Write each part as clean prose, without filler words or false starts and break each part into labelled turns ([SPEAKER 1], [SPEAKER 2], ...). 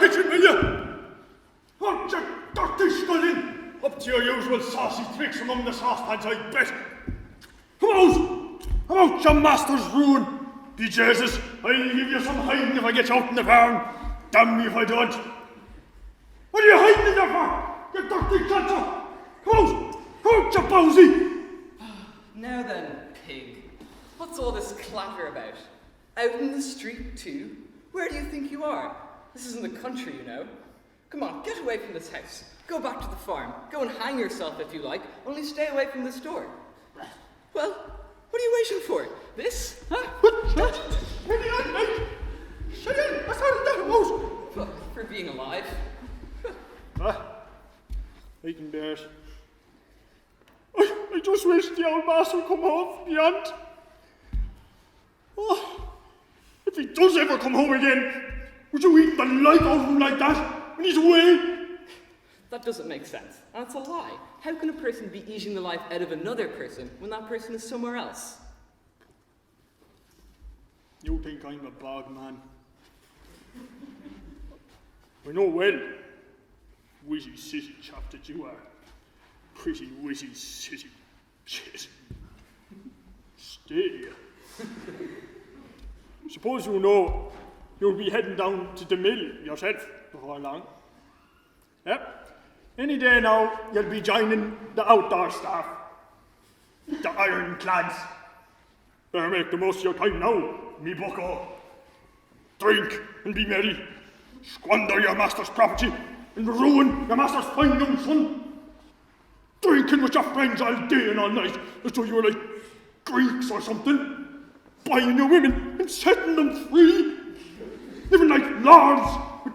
[SPEAKER 1] Kitchen, will you? Won't you dirty sculling? Up to your usual saucy tricks among the saucepans, I bet. Come out, your master's ruin. Be Jesus, I'll give you some hiding if I get you out in the barn. Damn me if I don't. What are you hiding in there for? You dirty cancer. Come out, you bowsy.
[SPEAKER 2] Now then, pig. What's all this clatter about? Out in the street too? Where do you think you are? This isn't the country, you know. Come on, get away from this house. Go back to the farm. Go and hang yourself if you like, only stay away from this door. Well, what are you waiting for? This? Huh? Well, for being alive.
[SPEAKER 1] I can bear it. I just wish the old master would come home from the aunt. Oh, if he does ever come home again, would you eat the life out of him like that when he's away?
[SPEAKER 2] That doesn't make sense. And it's a lie. How can a person be eating the life out of another person when that person is somewhere else?
[SPEAKER 1] You think I'm a bog man? I know well, witty city chap that you are. Pretty witty city shit. Stay here. Suppose you know you'll be heading down to the mill yourself before long. Yep. Any day now, you'll be joining the outdoor staff. The ironclads. Better make the most of your time now, me bucko. Drink and be merry. Squander your master's property and ruin your master's fine young son. Drinking with your friends all day and all night as though you were like Greeks or something. Buying your women and setting them free. Living like lords with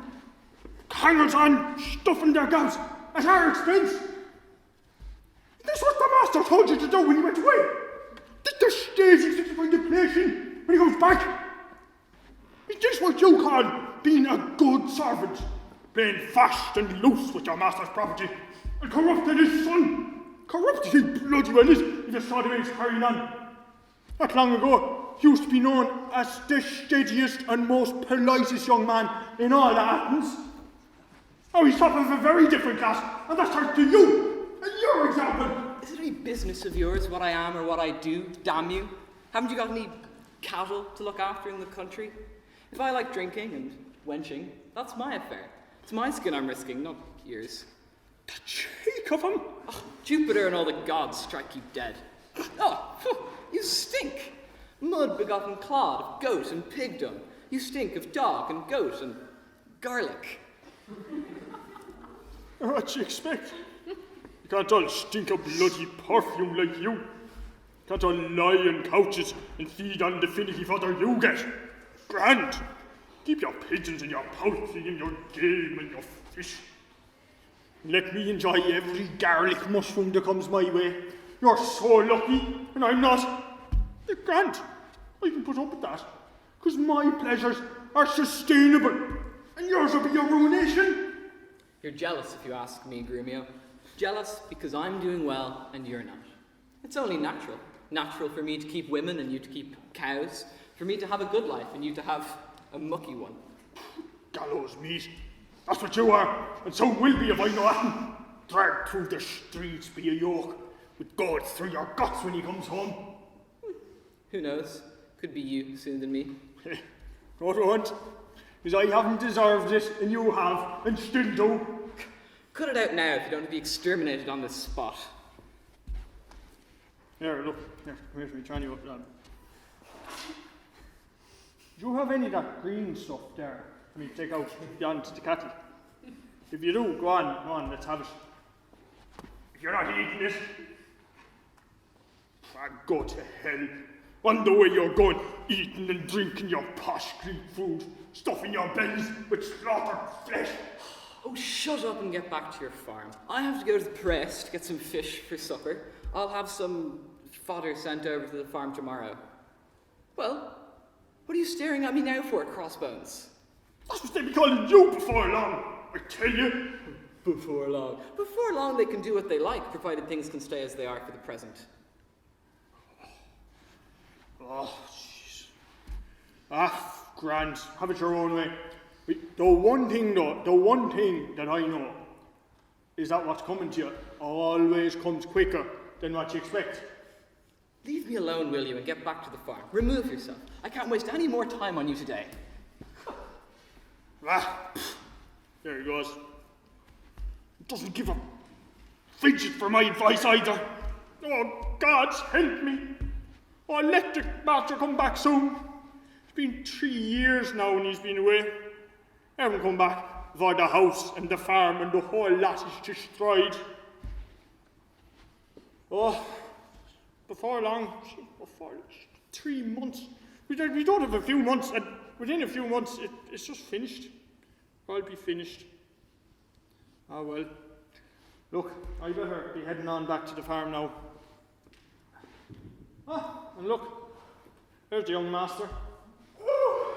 [SPEAKER 1] hangers on, stuffing their gabs at our expense. This what the master told you to do when he went away. Did the stage you to find the place in when he comes back? Is this what you call being a good servant? Playing fast and loose with your master's property and corrupting his son? Corrupted he bloody well is if you saw the way he's carrying on. Not long ago, he used to be known as the steadiest and most politest young man in all Athens. Oh, he's top of a very different class, and that's thanks to you and your example.
[SPEAKER 2] Is it any business of yours what I am or what I do, damn you? Haven't you got any cattle to look after in the country? If I like drinking and wenching, that's my affair. It's my skin I'm risking, not yours.
[SPEAKER 1] The cheek of him!
[SPEAKER 2] Oh, Jupiter and all the gods strike you dead. Oh, you stink! Mud begotten clod of goat and pig dung. You stink of dog and goat and garlic.
[SPEAKER 1] What do you expect? You can't all stink of bloody perfume like you. Can't all lie on couches and feed on the finicky fodder you get. Grand! Keep your pigeons and your poultry and your game and your fish. Let me enjoy every garlic mushroom that comes my way. You're so lucky, and I'm not. Grand, I can put up with that, because my pleasures are sustainable, and yours will be your ruination.
[SPEAKER 2] You're jealous if you ask me, Grumio. Jealous because I'm doing well and you're not. It's only natural. Natural for me to keep women and you to keep cows. For me to have a good life and you to have a mucky one.
[SPEAKER 1] Gallows meat. That's what you are, and so will be if I know nothing. Dragged through the streets be a yoke, with God through your guts when he comes home.
[SPEAKER 2] Who knows? Could be you sooner than me.
[SPEAKER 1] No, it won't. Because I haven't deserved it, and you have, and still do.
[SPEAKER 2] Cut it out now if you don't want to be exterminated on this spot.
[SPEAKER 1] Here, look. Here, come here to me, trying you up there. Do you have any of that green stuff there for me to take out beyond to the cattle? If you do, go on, let's have it. If you're not eating it, go to hell. On the way you're going, eating and drinking your posh Greek food, stuffing your bellies with slaughtered flesh.
[SPEAKER 2] Oh, shut up and get back to your farm. I have to go to the press to get some fish for supper. I'll have some fodder sent over to the farm tomorrow. Well, what are you staring at me now for, Crossbones?
[SPEAKER 1] That's what they be calling you before long, I tell you.
[SPEAKER 2] Before long. Before long, they can do what they like, provided things can stay as they are for the present.
[SPEAKER 1] Oh, jeez. Grand. Have it your own way. The one thing that I know is that what's coming to you always comes quicker than what you expect.
[SPEAKER 2] Leave me alone, will you, and get back to the farm. Remove yourself. I can't waste any more time on you today.
[SPEAKER 1] There he goes. Doesn't give a fidget for my advice either. Oh, God, help me. Oh, let the master come back soon. It's been 3 years now and he's been away. Haven't come back, for the house and the farm and the whole lot is destroyed. Oh, before long, 3 months. We don't have a few months, and within a few months, it's just finished. I'll be finished. Ah, well. Look, I better be heading on back to the farm now. Ah, and look, there's the young master.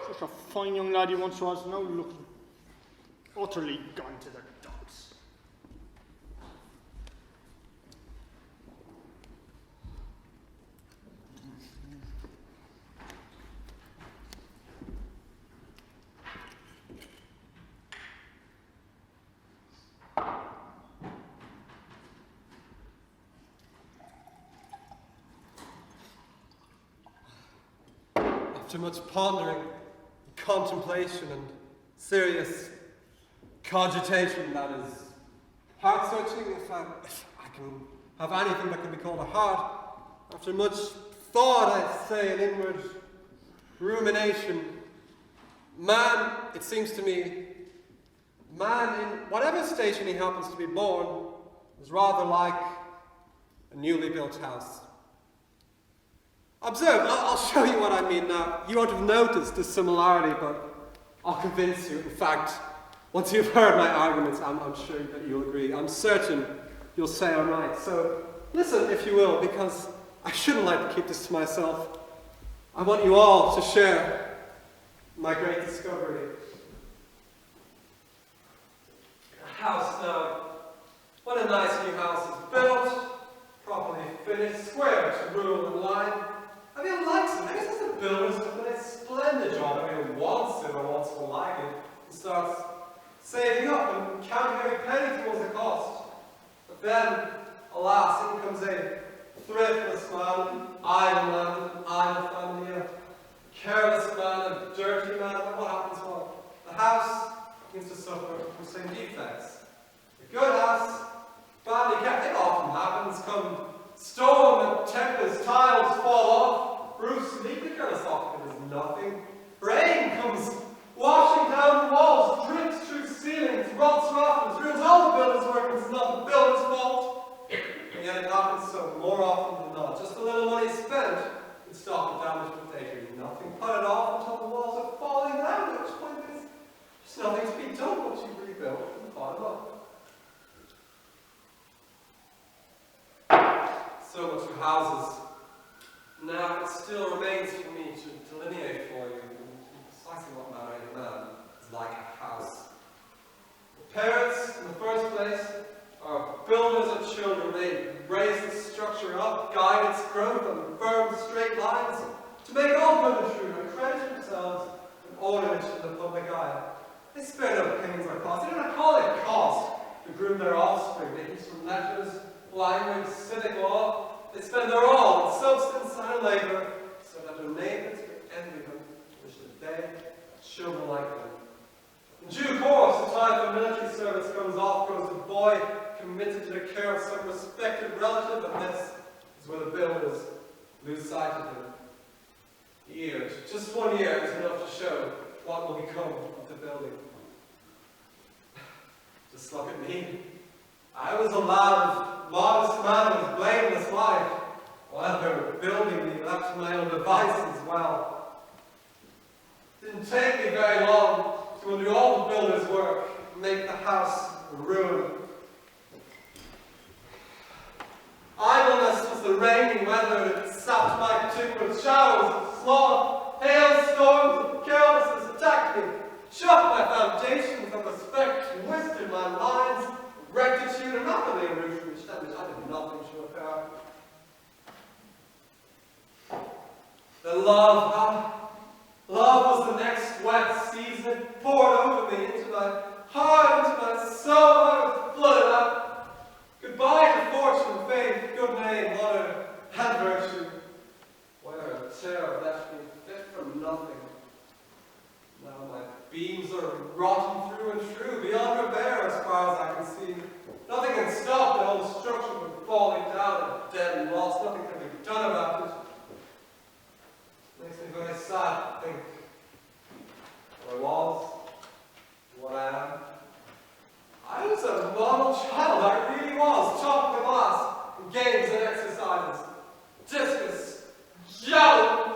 [SPEAKER 1] Such a fine young lad he once was, now look, utterly gone to the dogs.
[SPEAKER 3] After much pondering, contemplation, and serious cogitation, that is, heart-searching, if I can have anything that can be called a heart, after much thought, I say, an inward rumination, man, it seems to me, man, in whatever station he happens to be born, is rather like a newly built house. Observe, I'll show you what I mean now. You won't have noticed the similarity, but I'll convince you. In fact, once you've heard my arguments, I'm sure that you'll agree. I'm certain you'll say I'm right. So listen, if you will, because I shouldn't like to keep this to myself. I want you all to share my great discovery. A house now. What a nice new house is built, properly finished, square to rule and line. I mean, likes it. Maybe the builders have done a splendid job. I mean, wants it or wants to like it, and starts saving up and counting every penny towards the cost. But then, alas, in comes a thriftless man, an idle family, a careless man, a dirty man. And what happens? Well, the house begins to suffer from the same defects. A good house, badly kept. It often happens. Come storm and tempest, tiles fall off. Bruce, leave the careless off. It is nothing. Rain comes washing down the walls, drips through ceilings, rots rafters, ruins all the builders' work, and it's not the builder's fault. And yet it happens so more often than not. Just a little money spent in stock of damage, but they do nothing. Put it off until the walls are falling down, at which point there's nothing to be done but you rebuild from the bottom up. So much for houses. Now it still remains for me to delineate for you precisely what manner of man is like a house. The parents, in the first place, are builders of children. They raise the structure up, guide its growth on firm, straight lines, to make all good and true, and credit themselves an ornament to the public eye. They spare no pains or cost. They do not call it cost to groom their offspring. They teach them letters, language, civic law. They spend their all in substance and labor, so that their neighbors may envy them, wish that they had children like them. In due course, the time for military service comes off, goes a boy committed to the care of some respected relative, and this is where the builders lose sight of him. Years, just 1 year is enough to show what will become of the building. Just look at me. I was a lad, modest man with blameless life. While they were building me, left to my own devices, well. Didn't take me very long to undo all the builder's work and make the house a ruin. Idleness was the reigning weather that sapped my particular showers of sloth. Hailstorms of carelessness attacked me, shook my foundations of respect, twisted my lines, rectitude, and rapidly erosion, which I did nothing to repair. Then love was the next wet season, poured over me into my heart, into my soul. I was flooded up. Goodbye to fortune, faith, good name, honor, and virtue. Where a terror left me fit for nothing. Now my beams are rotten through and through, beyond repair as far as I can see. Nothing can stop the whole structure from falling down and dead and lost. Nothing can be done about it. Makes me very sad to think what I was, what I am. I was a model child, I really was. Chalk and glass, games and exercises, discus, javelin,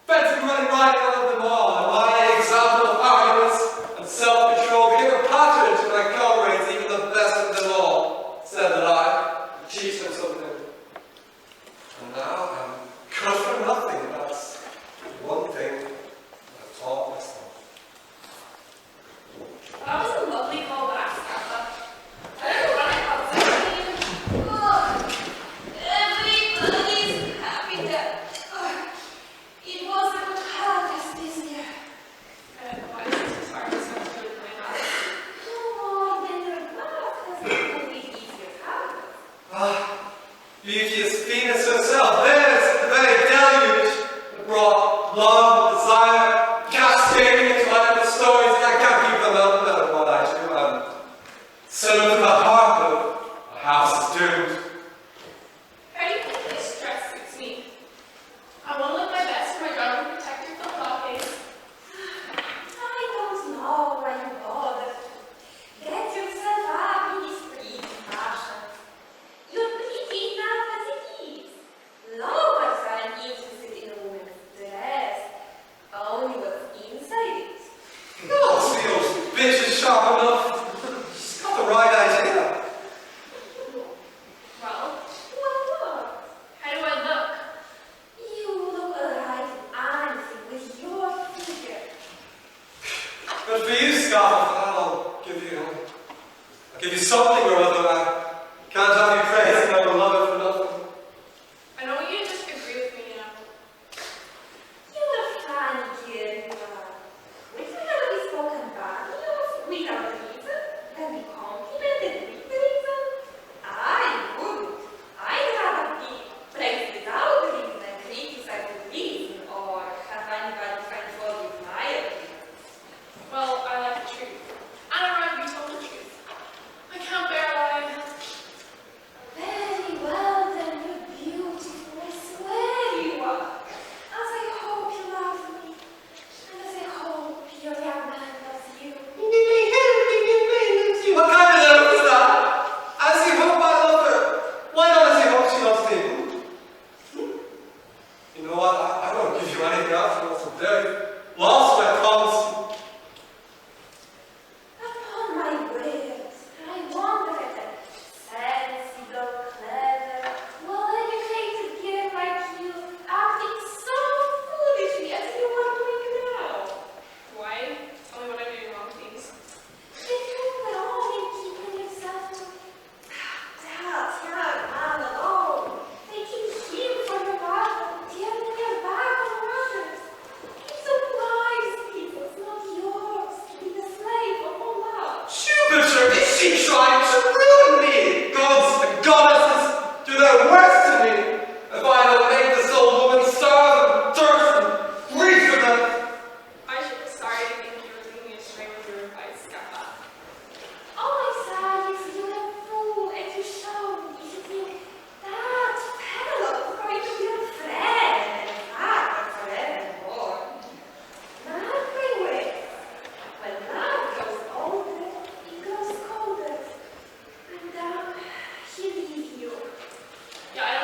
[SPEAKER 3] fencing, running, riding, I love them all. And my example of arrogance and self-control gave a pattern to my comrades, even the best of them all, said that I would teach them something. And now I'm good for nothing. That's one thing I've taught myself.
[SPEAKER 4] That was a lovely callback, Scappa. I don't know what I called it. Everybody's happy that it wasn't what harvest this year. I don't know why this is harvest sounds really my mouth. No, then your mouth has a bit easier to harvest.
[SPEAKER 3] Beauteous Venus herself, there's the very deluge that brought love, desire, cascading into my little stories. I can't keep them out, no matter what I do. I'm similar to the heart of a house is doomed.
[SPEAKER 4] How do you think this dress suits me? I want to look my best for my driving protector for the holidays. I don't know why you bother. Get yourself up in these pretty fashions. You're pretty enough as it is. Lovers aren't interested in a woman's dress, only what's inside it.
[SPEAKER 3] No, see, those bitches sharp enough. She's got the right idea.
[SPEAKER 4] Well, what? How do I look? You look alive and honestly with your figure.
[SPEAKER 3] But for you, Scott, I'll give you something or other. I can't have you praising my beloved for nothing.
[SPEAKER 4] I don't want you to just agree with me now.
[SPEAKER 5] You're a funny kid, you are. We can never be spoken about, without reason, and be complimented with reason. I wouldn't. I'd rather be praised without reason and criticized with reason, or have anybody find fault with my opinion.
[SPEAKER 4] Well, I like the truth. And I'd rather be told the truth. I can't bear a lie.
[SPEAKER 5] Very well, then, you're beautiful. I swear you are. As I hope you love me, and as I hope your young man loves you.
[SPEAKER 3] What kind of love is that? As you hope I love her. Why not as you hope she loves me? You know what? I won't give you anything else. I'm also very lost when it comes.
[SPEAKER 5] Upon my word, I wonder at a sensible, clever, well-educated girl like you acting so foolishly as you are doing now.
[SPEAKER 4] Why? Tell me what I'm doing wrong, please.
[SPEAKER 5] If you were only keeping yourself to that young man alone, taking him for your mother, turning your back on others. It's a wise people, it's not yours to be the slave of Allah.
[SPEAKER 3] Jupiter, is she trying to ruin me? Gods and goddesses do their worst to me. If I don't make this old woman starve and thirst and freeze to death.
[SPEAKER 4] I should be sorry to think you were leading me astray with your advice, Scappa.
[SPEAKER 5] All I said is you're a fool and you show me you think that fellow is going to be your friend and father forevermore. Mark my words. When love grows older, it grows colder. And he'll leave you.
[SPEAKER 4] Yeah, I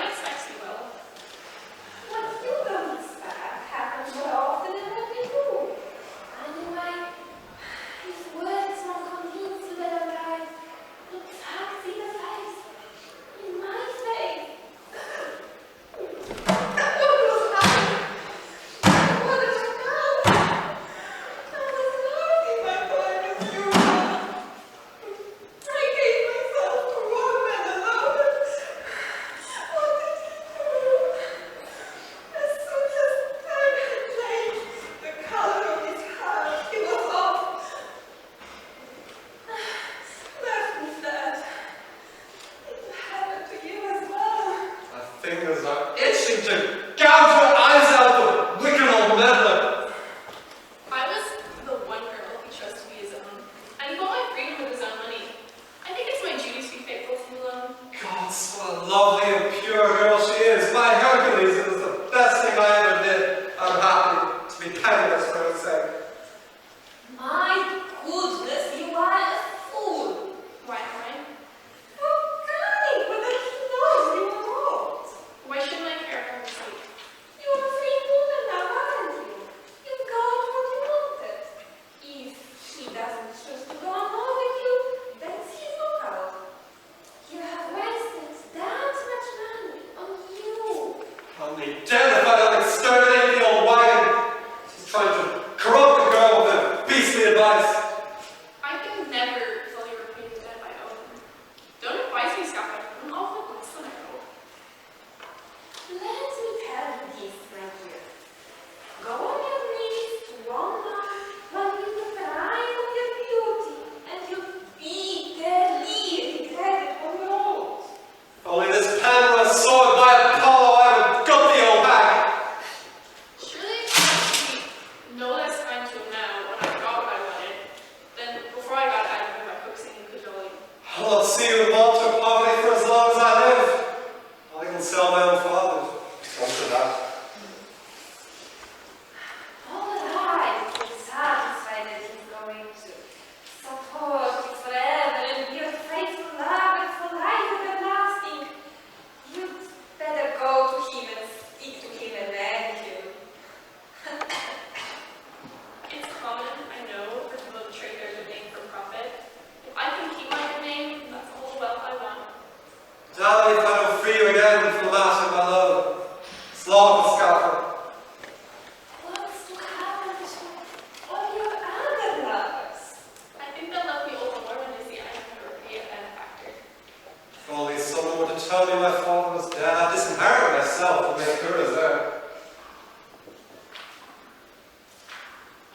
[SPEAKER 3] I'll not see you in want or poverty for as long as I live. I can sell my own father. Come to that.
[SPEAKER 5] All right, he's satisfied that he's going to support you forever and be a faithful love and for life everlasting. You'd better go to him and speak to him and thank him.
[SPEAKER 4] It's common, I know, for people to trade their good name for profit. If I can keep my good name, that's all the wealth I want.
[SPEAKER 3] Darling, if I don't free you again from the matter of my love, slaughter the scalper.
[SPEAKER 5] What's to happen to all your other lovers?
[SPEAKER 4] I think they'll love me all the more when they see I'm going to repay a benefactor.
[SPEAKER 3] If only someone were to tell me my father was dead, I'd disinherit myself and make her as heir.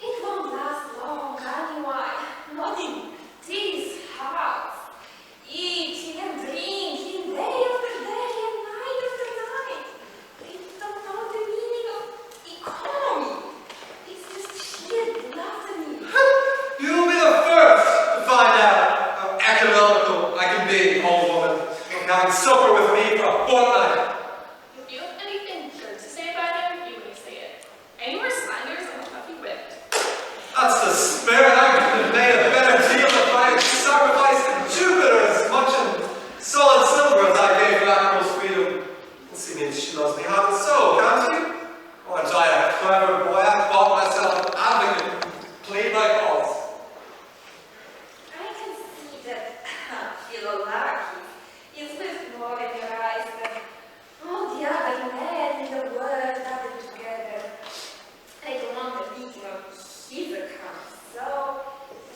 [SPEAKER 5] It won't last long, anyway. Not in this house. Eating and drinking day after day and night after night. They don't know the meaning of economy. It's just sheer gluttony.
[SPEAKER 3] You'll be the first to find out how economical I can be, old woman. Having supper with me for a fortnight.
[SPEAKER 4] If you have anything good to say about him, you may say it. Any more slanders, and I'll have you whipped.
[SPEAKER 3] That's the spirit. I could have made a better deal if I had sacrificed to Jupiter as much in solid silver as I gave to Admiral's freedom. You see me, she loves me heart and soul, can't you? Aren't I a clever boy? I bought myself an advocate and plead my cause.
[SPEAKER 5] I can see that Philolaki is with more in your eyes than all the other men in the world gathered together. I don't want the meeting of his account, so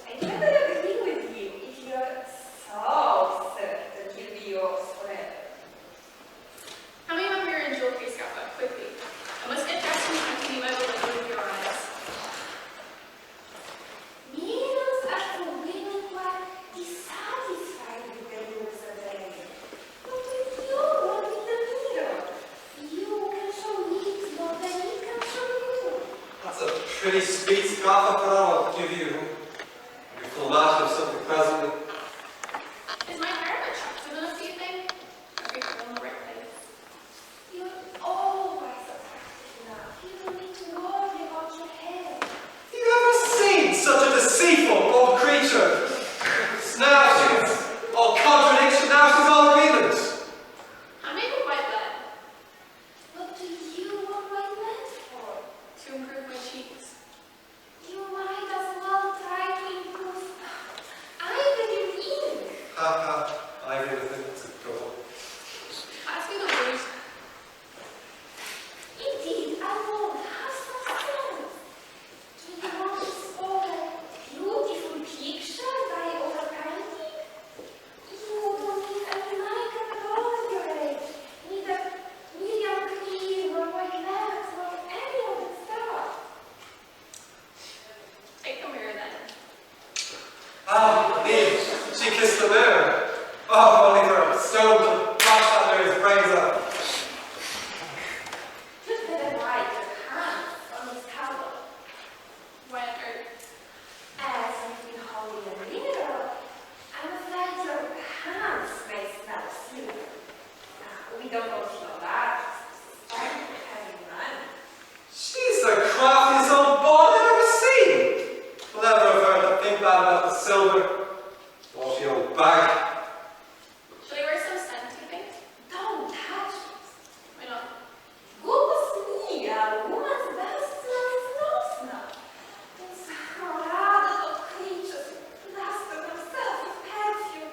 [SPEAKER 5] I never agree with you if you're so certain he'll be yours forever.
[SPEAKER 4] How many of your jewelry scalp up quickly? I must get dressed and come to you out with your eyes.
[SPEAKER 5] Millions of the women were dissatisfied with their looks of them. But with you, not with the mirror. You can show it more than it can show you.
[SPEAKER 3] That's a pretty sweet scrap but I'll give you. Your full matter of something presently.
[SPEAKER 4] Is my hair attractive enough, do you think? Are we in the right place?
[SPEAKER 5] You're always attractive now. You don't need to worry about your hair.
[SPEAKER 3] Have you ever seen such a deceitful old creature? Now she's all contradiction, now she's all agreement.
[SPEAKER 4] I make a white lead
[SPEAKER 5] What do you want my land for?
[SPEAKER 4] to improve my cheeks.
[SPEAKER 5] You might as well try to improve either your ink.
[SPEAKER 3] Ha ha, I agree with it. It's a trouble.
[SPEAKER 4] Pass me the blues.
[SPEAKER 5] Indeed, I won't have some sense. Do you want to spoil a beautiful picture by overpainting? You don't need any makeup at all at your age. Neither medium cream or white wax or any of that stuff.
[SPEAKER 4] Take a mirror then.
[SPEAKER 3] Ah, me. She kissed the mirror. Oh, only for a stone to bash that mirror's brains out.
[SPEAKER 5] You'd better wipe your hands on this towel.
[SPEAKER 4] Why on earth?
[SPEAKER 5] As you've been holding a mirror, I'm afraid your hands may smell of silver. Now, we don't know if you're that. Having money.
[SPEAKER 3] She's the craftiest old ball I've ever seen. Clever of her to think bad about the silver. All she old bag.
[SPEAKER 4] Should I wear some scent, do you think?
[SPEAKER 5] Don't touch it.
[SPEAKER 4] Why not?
[SPEAKER 5] Goodness me, a woman's best smell is nose smell. Those rather old creatures who plaster themselves with perfume,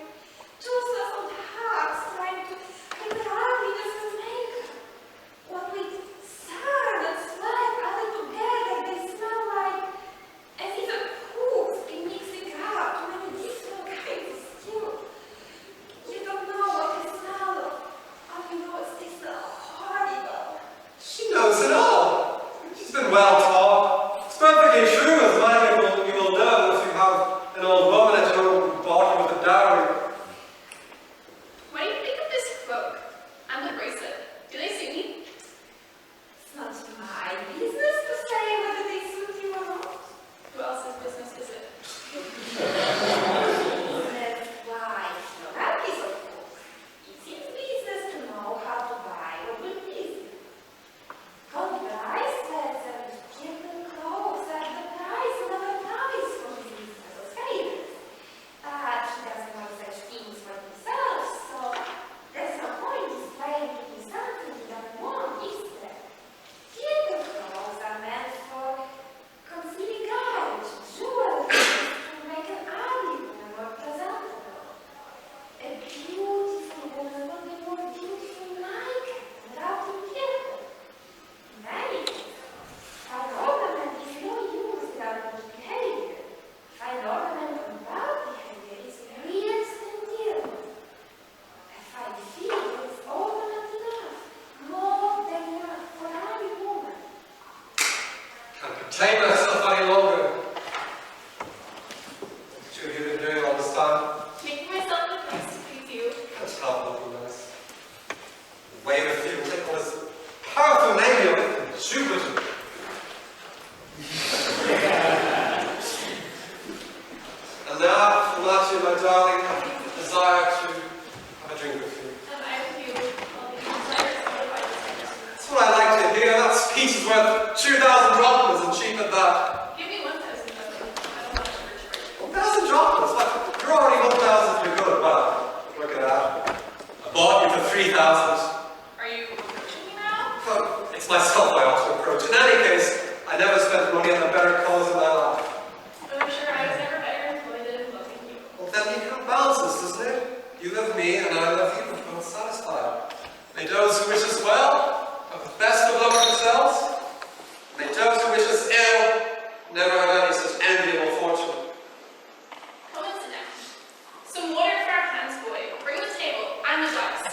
[SPEAKER 5] toothless old hearts trying to hide their ugliness with makeup. What with sun and sweat added together, they smell like as if a cook's been mixing up too many different kinds of stew. You don't know what they smell of. All you know is they smell horrible.
[SPEAKER 3] She knows it all. She's been well taught. It's perfectly true, as many you will know if you have an old woman at your own bottom with a dowry.
[SPEAKER 4] What do you think of this cloak and the bracelet? Do they suit me?
[SPEAKER 5] It's not my business to say whether they suit you or not.
[SPEAKER 4] Who else's business is it?
[SPEAKER 5] That's why
[SPEAKER 3] And now, Felicia, my darling, I have the desire to have a drink with you.
[SPEAKER 4] And I with you. I'll be desirous of the Bible.
[SPEAKER 3] That's what I like to hear. That speech is worth 2,000 drachmas and cheap at that.
[SPEAKER 4] Give me 1,000 of them. I don't want to charge.
[SPEAKER 3] 1,000 drachmas? What? You're already 1,000 for good. Well, work it out. I bought you for 3,000.
[SPEAKER 4] Are you approaching me now?
[SPEAKER 3] Well, it's myself I ought to approach. In any case, I never spent money on a better cause in my life.
[SPEAKER 4] But I'm sure I was never better employed than in loving you.
[SPEAKER 3] Well, then you can balance this, doesn't it? You love me and I love you, we're both satisfied. May those who wish us well have the best of luck themselves. May those who wish us ill never have any such enviable fortune.
[SPEAKER 4] Come and sit down. Some water for our hands, boy. Bring the table and the dice.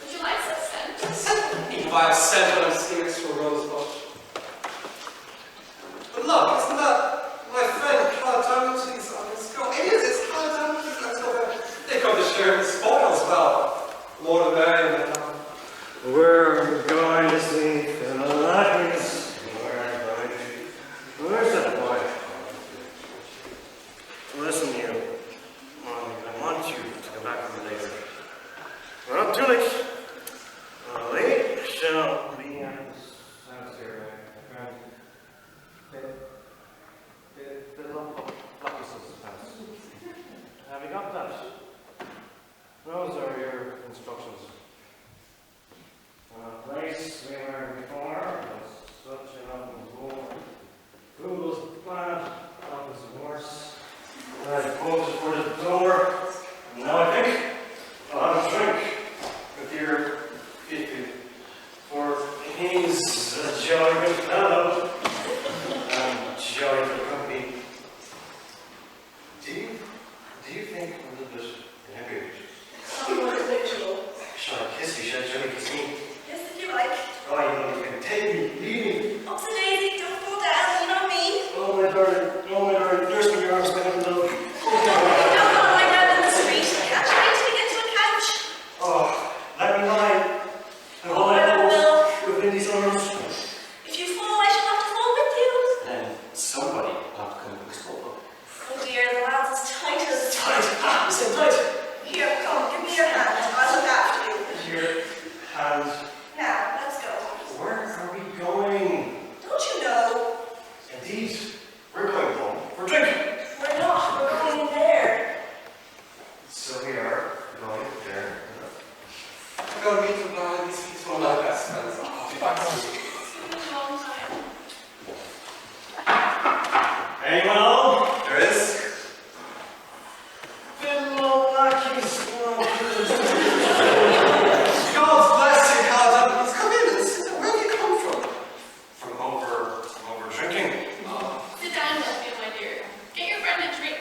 [SPEAKER 4] Would you like some scent?
[SPEAKER 3] Even if I have sent on steers for a rose bush. But look, isn't that my friend Plautus? Let's go. It is, it's Plautus. Let's go there. They come to share the spoils. Well, more the merrier.
[SPEAKER 6] We're going to sleep in the lights. Where's that boy? Listen, you. I want you to come back for me later. Well, too late. Late shall be at the house here. Plautus' house. Have you got that? Those are your instructions. Place we were before was such an open door. Fool's plant, opposite horse. I posted for the door. And now I think I'll have a drink with your Fifi. For he's a jolly good fellow. And jolly good company. Do you think a little bit inebriated?
[SPEAKER 5] Somewhat habitual.
[SPEAKER 6] Shall I kiss you? Shall I kiss me?
[SPEAKER 5] Yes, if you like.
[SPEAKER 6] Oh, you know you can take me, leave me.
[SPEAKER 5] Upsy daisy, don't fall down, you know me.
[SPEAKER 6] Oh, my darling, nurse me your arms, my little love.
[SPEAKER 5] Don't lie down in the street. Can't you wait till you get to a couch?
[SPEAKER 6] Oh, let me lie. And
[SPEAKER 5] Oh,
[SPEAKER 6] hold my
[SPEAKER 5] I will.
[SPEAKER 6] nose within these arms.
[SPEAKER 5] If you fall, I shall have to fall with you.
[SPEAKER 6] And somebody will have to come and explode.
[SPEAKER 5] Oh dear, the lad's as tight as...
[SPEAKER 6] Tight! Ah, you said tight!
[SPEAKER 5] Here, come, give me your hand. I'll look after you.
[SPEAKER 6] Your hands.
[SPEAKER 5] Now, let's go.
[SPEAKER 6] Where are we going?
[SPEAKER 5] Don't you know?
[SPEAKER 6] Indeed, we're going home for drinking.
[SPEAKER 5] We're not. We're going in there.
[SPEAKER 6] So we are going there.
[SPEAKER 3] I'm going to meet them now. He's one of my best friends. I'll be back soon.
[SPEAKER 4] It's been a long time.
[SPEAKER 6] Anyone home?
[SPEAKER 3] There is. God bless you, Calvin. Please come in and sit down. Where have you come from?
[SPEAKER 6] From over drinking.
[SPEAKER 4] Sit down with me, my dear. Get your friend a drink.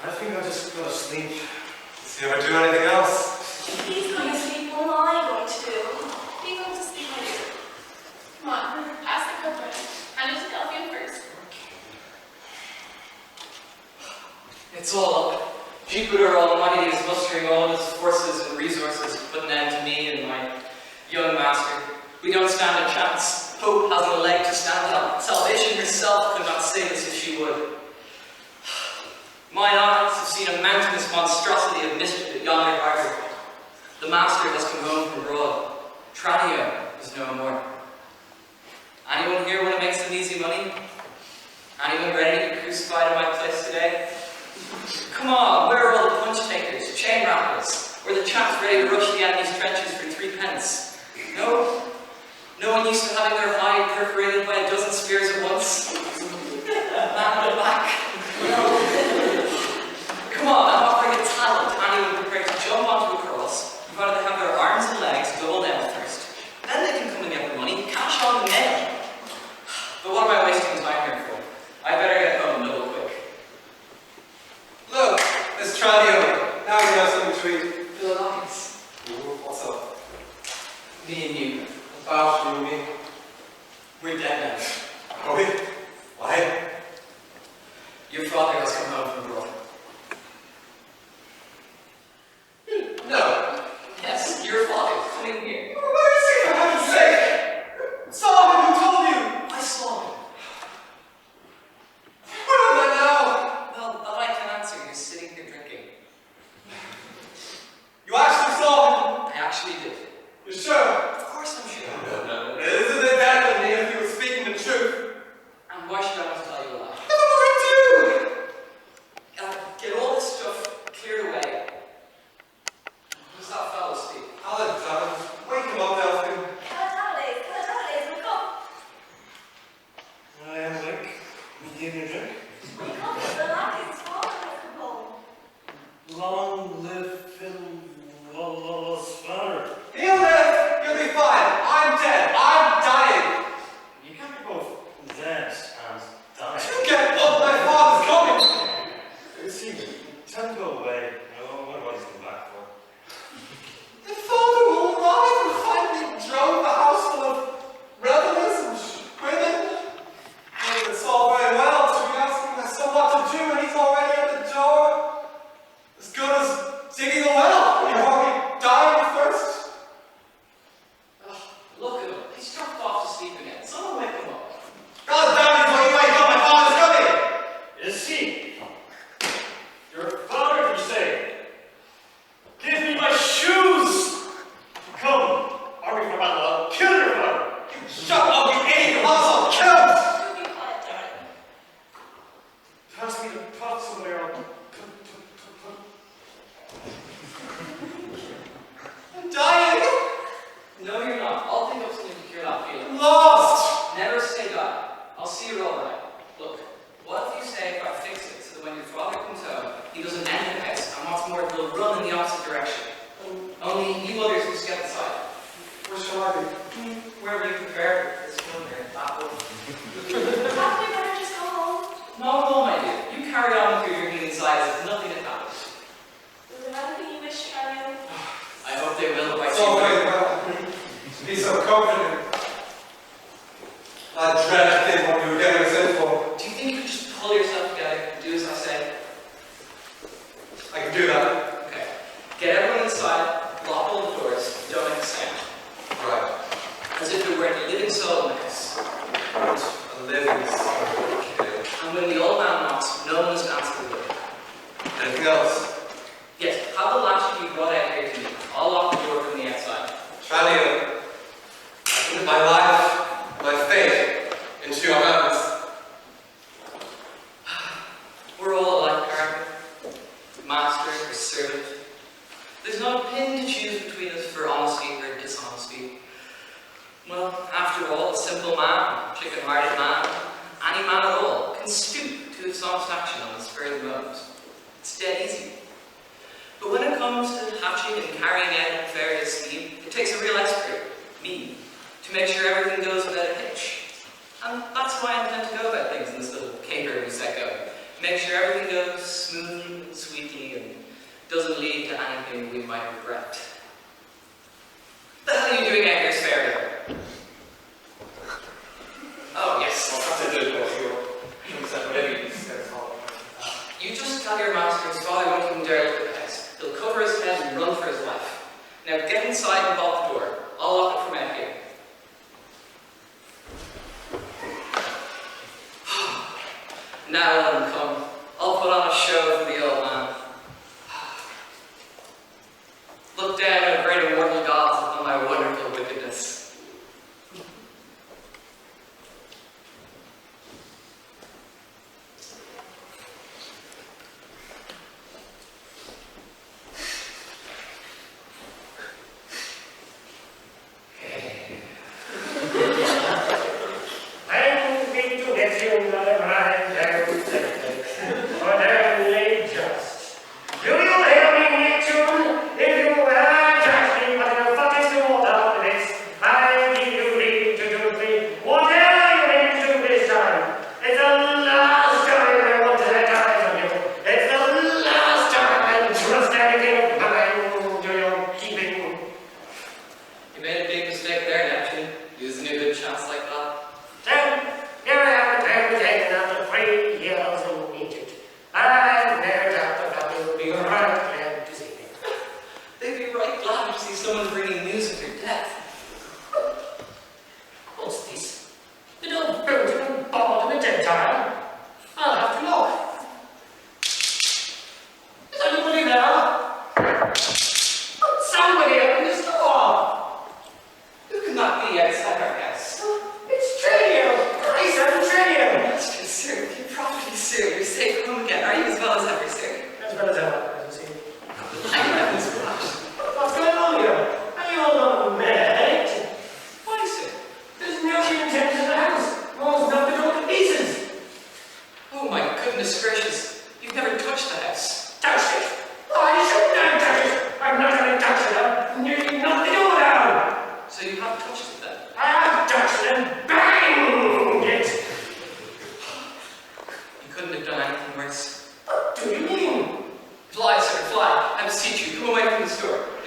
[SPEAKER 6] I think I just go to sleep.
[SPEAKER 3] See if I do anything else.
[SPEAKER 5] If he's going to sleep, what am I going to do?
[SPEAKER 4] Be going to sleep, my dear. Come on, pass the cup round. Hand it to Delphine first.
[SPEAKER 2] It's all up. Jupiter Almighty is mustering all his forces and resources to put an end to me and my young master. We don't stand a chance. Hope hasn't a leg to stand on. Salvation herself could not save us if she would. My eyes have seen a mountainous monstrosity of mischief at yonder harbour. The master has come home from abroad. Tranio is no more. Anyone here want to make some easy money? Anyone ready to be crucified in my place today? Come on, where are all the punch takers, chain rappers, or the chaps ready to rush the enemy's trenches for 3 pence? No? No one used to having their hide perforated by a dozen spears at once? Man on the back? No. Come on, I'm offering a talent to anyone prepared to jump onto a cross, provided they have their arms and legs doubled down first. Then they can come and get the money, cash on the nail. But what am I wasting time here for? I better get home double quick.
[SPEAKER 3] Look, it's Tranio. Now you have something to eat.
[SPEAKER 2] Phil Lyons.
[SPEAKER 3] What's up?
[SPEAKER 2] Me and you.
[SPEAKER 3] About you and me.
[SPEAKER 2] We're dead now.
[SPEAKER 3] Are we? Why?
[SPEAKER 2] Your father has come home from abroad.
[SPEAKER 3] No.
[SPEAKER 2] Yes, your father is coming here.
[SPEAKER 3] Where is he, for heaven's sake? Saw him, who told you?
[SPEAKER 2] I saw him.
[SPEAKER 3] Where am I now?
[SPEAKER 2] Well, that I can answer you.
[SPEAKER 6] long live Phil's father.
[SPEAKER 3] He'll live. You'll be fine. I'm dead. I'm dying.
[SPEAKER 6] You can't be both dead and dying.
[SPEAKER 3] Get up. My father's coming.
[SPEAKER 6] See, tell him to go away. I wonder what he's come back for.
[SPEAKER 3] My father will arrive and find me drove the house full of revelers and women. Oh, it's all very well to be asking my son what to do, and he's already at the door. As good as digging a well. You're already dying first.
[SPEAKER 2] Look at him. He's dropped off to sleep again. Someone wake him up.
[SPEAKER 3] God damn it, when you wake up, my father's coming!
[SPEAKER 6] Is he? Your father, you say? Give me my shoes! Come, army for battle, I'll kill your father!
[SPEAKER 3] Shut up, you idiot! I'll kill him!
[SPEAKER 5] You be quiet, darling.
[SPEAKER 6] Pass me the pot somewhere,
[SPEAKER 3] I'm dying!
[SPEAKER 2] No, you're not. I'll think of something to cure that feeling.
[SPEAKER 3] Lost!
[SPEAKER 2] Never say die. I'll see you're all right. Look, what if you say if I fix it so that when your father comes home, he doesn't enter the house, and what's more, he'll run in the opposite direction. Only you others will get inside.
[SPEAKER 3] Where shall I be?
[SPEAKER 2] Wherever you prefer. This one there, that one.
[SPEAKER 5] Haven't we better just go home?
[SPEAKER 2] Not at all, my dear. You carry on with your drinking inside as if nothing had happened.
[SPEAKER 5] Is there anything you wish to carry on?
[SPEAKER 2] I hope they will if I
[SPEAKER 3] It's
[SPEAKER 2] see
[SPEAKER 3] all
[SPEAKER 2] you.
[SPEAKER 3] very well. Be so confident. I dread to think what you were getting us in for.
[SPEAKER 2] Do you think you could just pull yourself together and do as I say?
[SPEAKER 3] I can do that.
[SPEAKER 2] Okay. Get everyone inside, lock all the doors, don't make a sound.
[SPEAKER 3] Right.
[SPEAKER 2] As if there weren't a living soul in the house.
[SPEAKER 3] A living soul. Okay.
[SPEAKER 2] And when the old man knocks, no one is to answer the door.
[SPEAKER 3] Anything else?
[SPEAKER 2] Yes, have the latch be brought out here to me. I'll lock the door from the outside.
[SPEAKER 3] Tranio, I put my life, my fate, into your hands.
[SPEAKER 2] We're all alike, aren't we? Master or servant. There's not a pin to choose between us for honesty or dishonesty. Well, after all, a simple man, chicken-hearted man, any man at all, can stoop to his honest action on the spur of the moment. It's dead easy. But when it comes to hatching and carrying out a nefarious scheme, it takes a real expert, me, to make sure everything goes without a hitch. And that's why I intend to go about things in this little caper we set going. Make sure everything goes smoothly and sweetly and doesn't lead to anything we might regret. What the hell are you doing out here, Sparrow? Oh, yes. You just tell your master his father won't even dare look at the house. He'll cover his head and run for his life. Now get inside and bolt the door. I'll lock it from out here. Now let him come. I'll put on a show for the old man. Look down at great immortal gods upon my wonderful wickedness.
[SPEAKER 6] I'm going to get you another ride down.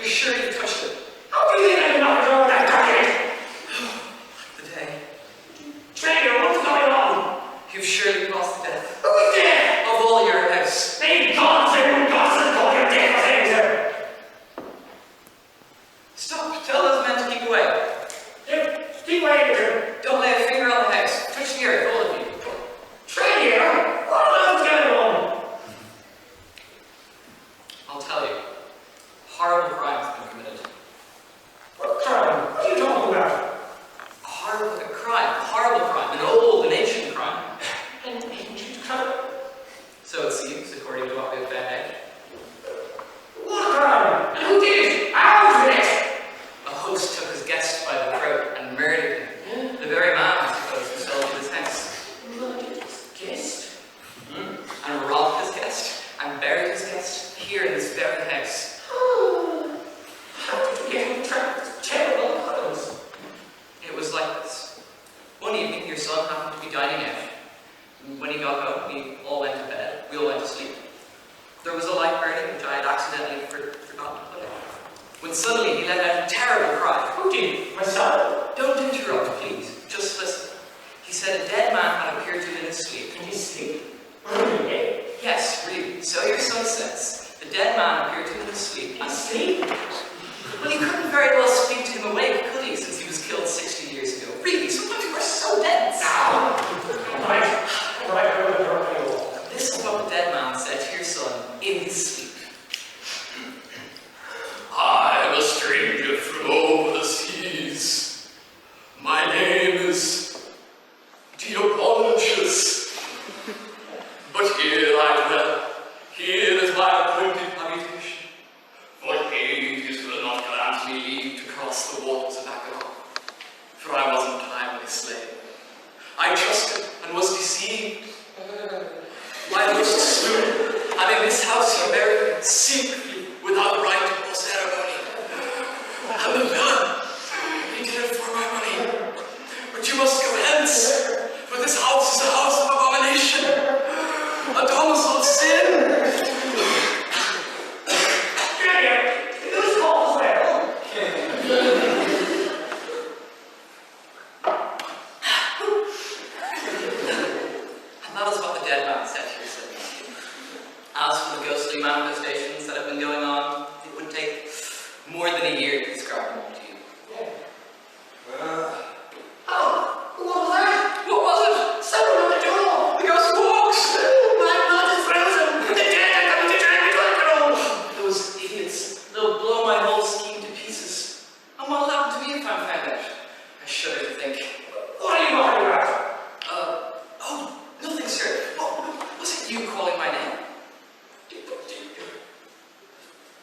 [SPEAKER 2] You're sure you touched it?
[SPEAKER 6] How do you think I can knock it over that target?
[SPEAKER 2] The day.
[SPEAKER 6] Trainer, what's going on?
[SPEAKER 2] You've surely caused the death
[SPEAKER 6] Who is dead?
[SPEAKER 2] of all your house.
[SPEAKER 6] They gods and gods and call your dead things.
[SPEAKER 2] Stop. Tell those men to keep away.
[SPEAKER 6] Keep away, Richard.
[SPEAKER 2] Don't lay a finger on the house. Touch the earth, all of you.
[SPEAKER 6] Trainer, what on earth's going on?
[SPEAKER 2] I'll tell you. Horrible crime has been committed.
[SPEAKER 6] What crime? What are you talking about?
[SPEAKER 2] Horrible crime. An old, an ancient crime.
[SPEAKER 6] An ancient crime?
[SPEAKER 2] So it seems, according to what we've found out.
[SPEAKER 6] What crime? And who did it? How did it?
[SPEAKER 2] A host took his guest by the throat and murdered him. The very man, I suppose, who stole from his house.
[SPEAKER 6] Murdered his guest?
[SPEAKER 2] And robbed his guest. And buried his guest here in this very house.
[SPEAKER 6] How did you get entrapped with terrible crimes?
[SPEAKER 2] It was like this. One evening, your son happened to be dining out. When he got home, we all went to bed. We all went to sleep. There was a light burning, which I had accidentally forgotten to put out. When suddenly he let out a terrible cry.
[SPEAKER 6] Who did? My son?
[SPEAKER 2] Don't interrupt, please. Just listen. He said a dead man had appeared to him in his sleep.
[SPEAKER 6] In his sleep? Really?
[SPEAKER 2] Yes, really. So your son says. The dead man appeared to him in his sleep.
[SPEAKER 6] In sleep?
[SPEAKER 2] Well, he couldn't very well speak to him awake, could he, since he was killed 60 years ago? Really, sometimes you are so dense.
[SPEAKER 6] Right.
[SPEAKER 2] This is what the dead man said to your son in his sleep.
[SPEAKER 7] I am a stranger from over the seas. My name is Diopolicius. But here I dwell. Here is my appointed habitation. For ages will not grant me leave to cross the waters of Acheron. For I was entirely slave. I trusted and was deceived. My host slew, and in this house he buried me secretly without rite or ceremony. And the villain, he did it for my money. But you must go hence, for this house is a house of abomination, a domicile of sin.
[SPEAKER 6] Who's called well?
[SPEAKER 2] And that is what the dead man said to your son. As for the ghostly manifestations that have been going on, it would take more than a year to describe them all to you.
[SPEAKER 6] What was that?
[SPEAKER 2] What was it?
[SPEAKER 6] Someone at the door!
[SPEAKER 2] The ghost walks!
[SPEAKER 6] My blood is frozen! The dead are coming to drag me to Acheron!
[SPEAKER 2] Those idiots, they'll blow my whole scheme to pieces. And what'll happen to me if I'm found out? I shudder to think.
[SPEAKER 6] What are you talking about?
[SPEAKER 2] Oh, nothing, sir. Was it you calling my name?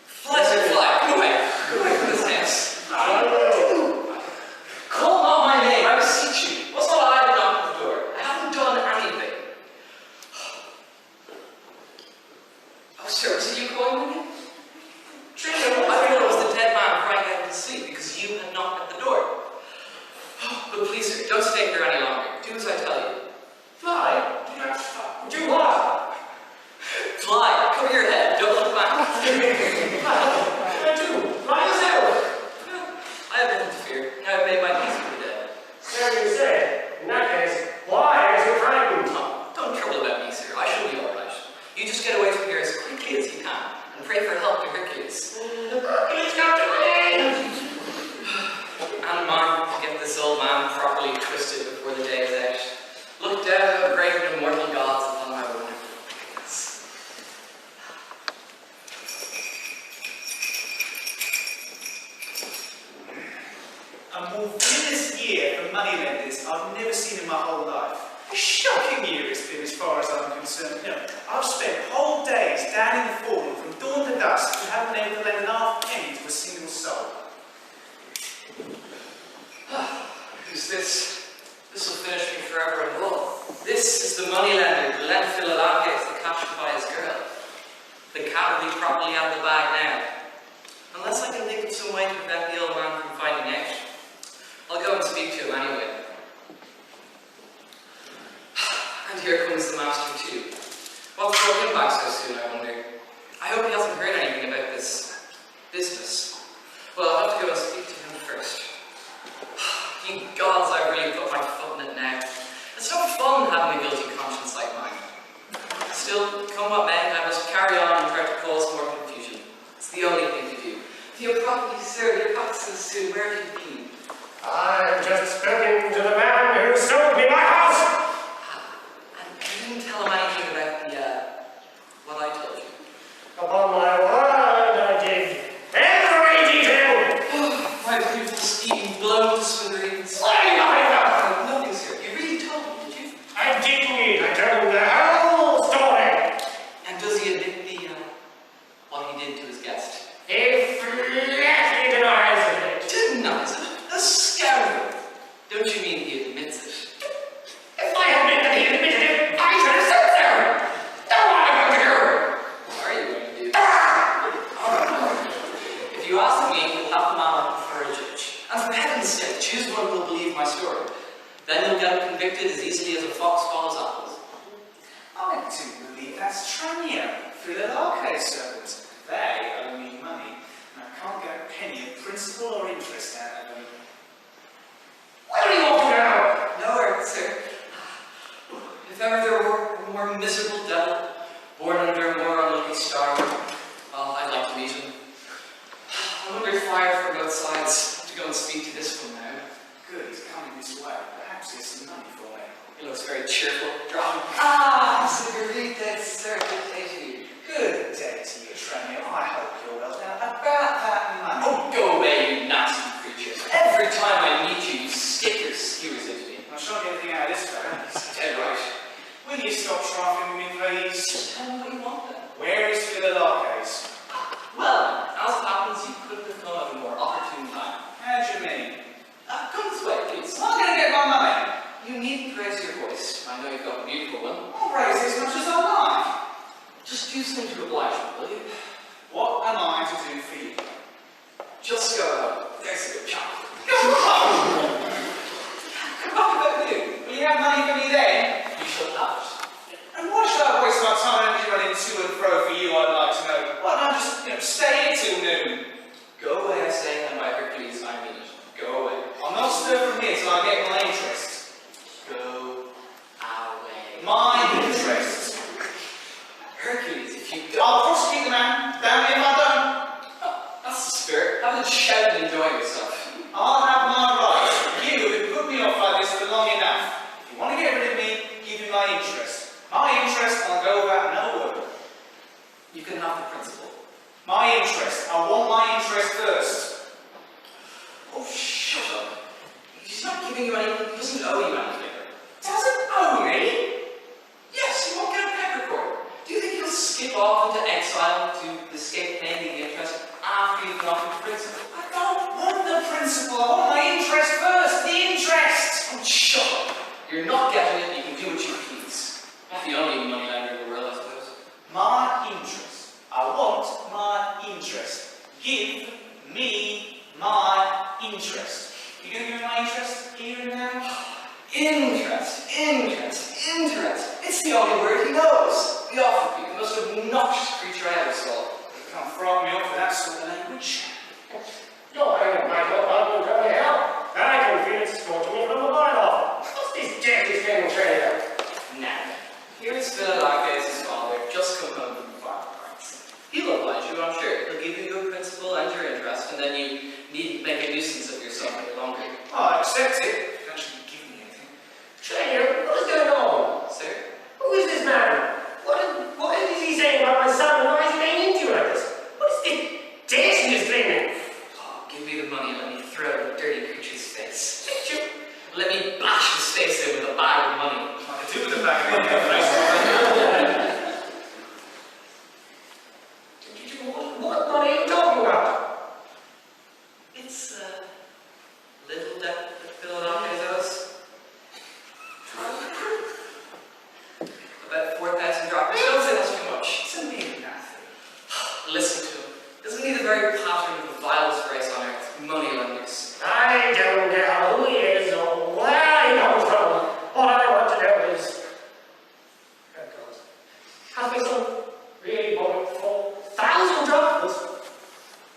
[SPEAKER 2] Fly, sir, fly. Come away. Come away from this house. Call not my name, I beseech you. Was not I the knock at the door? I haven't done anything. Oh, sir, was it you calling my name? I thought it was the dead man crying out in his sleep because you had knocked at the door. But please, sir, don't stay here any longer. Do as I tell you.
[SPEAKER 6] Fly? Do what?
[SPEAKER 2] Fly. Cover your head. Don't look back.
[SPEAKER 6] What do I do? Fly yourself!
[SPEAKER 2] I have nothing to fear. I've made my peace with the dead.
[SPEAKER 6] As you say, in that case, why is your frightened?
[SPEAKER 2] Oh, don't trouble about me, sir. I shall be all right. You just get away from here as quickly as you can and pray for help to Hercules.
[SPEAKER 6] Hercules got to me!
[SPEAKER 2] And mind to get this old man properly twisted before the day is out. Look down, O great and immortal gods, upon my wonderful wickedness.
[SPEAKER 8] A more villainous year for moneylenders I've never seen in my whole life. A shocking year it's been as far as I'm concerned. You know, I've spent whole days down in the forum from dawn to dusk and haven't been able to lend an half penny to a single soul.
[SPEAKER 2] Who's this? This will finish me forever and all. This is the moneylender who lent Philolakes to capture by his girl. The cat will be properly out of the bag now. Unless I can think of some way to prevent the old man from finding out. I'll go and speak to him anyway. And here comes the master too. What brought him back so soon, I wonder? I hope he hasn't heard anything about this business.
[SPEAKER 7] to go and speak to him first. You gods, I really put my foot in it now. It's no fun having a guilty conscience like mine. Still, come what may, I must carry on and try to cause more confusion. It's the only thing to do. Your property, sir, your boxes soon, where have you been?
[SPEAKER 6] I've just spoken to the man who sold me my house!
[SPEAKER 7] And you didn't tell him anything about what I told you.
[SPEAKER 6] Upon my word, I did every detail!
[SPEAKER 7] My beautiful scheme blown to smithereens. Nothing, sir. You really told me, did you?
[SPEAKER 6] I did indeed. I told him the whole story.
[SPEAKER 7] And does he admit what he did to his guest?
[SPEAKER 6] He flatly denies it.
[SPEAKER 7] Denies it? A scoundrel! Don't you mean he admits it?
[SPEAKER 6] If I admit that he admitted it, I should have said so! That's what I'm going to do!
[SPEAKER 7] What are you going to do? If you ask me, you'll have the man I prefer a judge. And for heaven's sake, choose one who will believe my story. Then you'll get him convicted as easily as a fox follows apples.
[SPEAKER 8] I do believe that's Tranio, Philadelphia servant. They owe me money, and I can't get a penny of principal or interest out of them.
[SPEAKER 6] Where are you off to now?
[SPEAKER 7] Nowhere, sir. If ever there were a more miserable devil, born under a more unlucky star, well, I'd like to meet him. I wonder if fire from both sides to go and speak to this one now.
[SPEAKER 8] Good, he's coming this way. Perhaps he has some money for me.
[SPEAKER 7] He looks very cheerful. Drop him. Senorita, sir, good day to you.
[SPEAKER 8] Good day to you, Tranio. I hope you're well. Now, about that money.
[SPEAKER 7] Oh, go away, you nasty creature. Every time I meet you, you stick your skewers into me.
[SPEAKER 8] I'm sure get anything out of this fellow.
[SPEAKER 7] Dead right.
[SPEAKER 8] Will you stop trifling with me, please?
[SPEAKER 7] Just tell me what you want then.
[SPEAKER 8] Where is Philadelphia?
[SPEAKER 7] Well, as it happens, you couldn't have come at a more opportune time.
[SPEAKER 8] How do you mean?
[SPEAKER 7] Come this way, please.
[SPEAKER 8] I'm not going to get my money.
[SPEAKER 7] You needn't raise your voice. I know you've got a beautiful one.
[SPEAKER 8] I'll raise it as much as I like.
[SPEAKER 7] Just do something to oblige me, will you?
[SPEAKER 8] What am I to do for you?
[SPEAKER 7] Just go home. There's a good chap. Go home! Come back about noon.
[SPEAKER 8] Will you have money for me then?
[SPEAKER 7] You shall have it.
[SPEAKER 8] And why should I waste my time and energy running to and fro for you, I'd like to know? Why don't I just, stay here till noon?
[SPEAKER 7] Go away, I say, and by Hercules, I mean it. Go away.
[SPEAKER 8] I'll not stir from here till I get my interest.
[SPEAKER 7] Go away.
[SPEAKER 8] My interest.
[SPEAKER 7] Hercules, if you go.
[SPEAKER 8] I'll prosecute the man. Damn me if I don't.
[SPEAKER 7] Oh, that's the spirit. Have a shout and enjoy yourself.
[SPEAKER 8] I'll have my right. You have put me off like this for long enough. If you want to get rid of me, give me my interest. My interest, I'll go without another word.
[SPEAKER 7] You can have the principal.
[SPEAKER 8] My interest. I want my interest first.
[SPEAKER 7] Oh, shut up. He's not giving you anything. He doesn't owe you anything.
[SPEAKER 8] Doesn't owe me?
[SPEAKER 7] Yes, you won't get a peppercorn. Do you think he'll skip off into exile to escape paying the interest after you've gone to prison?
[SPEAKER 8] I don't want the principal. I want my interest first. The interest.
[SPEAKER 7] Oh, shut up. You're not getting it. You can do what you please. Not the only money lender in the world, I suppose.
[SPEAKER 8] My interest. I want my interest. Give me my interest. You going to give me my interest here and now?
[SPEAKER 7] Interest. It's the only word he knows. The awful the most obnoxious creature I ever saw.
[SPEAKER 8] You can't frighten me off with that sort of language.
[SPEAKER 6] You're hanging my little husband going to hell. I can feel it scorching me from the line off. What's this dirty thing, trader?
[SPEAKER 7] Now, here is Philadelphia's father, just come home from the farm rights. He'll oblige you, I'm sure. He'll give you your principal and your interest, and then you needn't make a nuisance of yourself any longer.
[SPEAKER 8] I accept it. You actually give me anything.
[SPEAKER 6] Trader, what is going on?
[SPEAKER 7] Sir?
[SPEAKER 6] Who is this man? What is he saying about my son, and why is he laying into you like this? What is this dash he is claiming?
[SPEAKER 7] Oh, give me the money and let me throw it in the dirty creature's face. Let me bash his face in with a bag of money.
[SPEAKER 8] I could do with a bag of money.
[SPEAKER 6] What money are you talking about?
[SPEAKER 7] It's little debt that Philadelphia owes. About 4,000 droppers. Don't say that's too much.
[SPEAKER 8] It's a mere nothing.
[SPEAKER 7] Listen to him. Isn't he the very pattern of the vilest race on earth? Money lenders.
[SPEAKER 6] I don't care who he is or where he comes from. All I want to know is, oh God, has my son really borrowed 4,000 dollars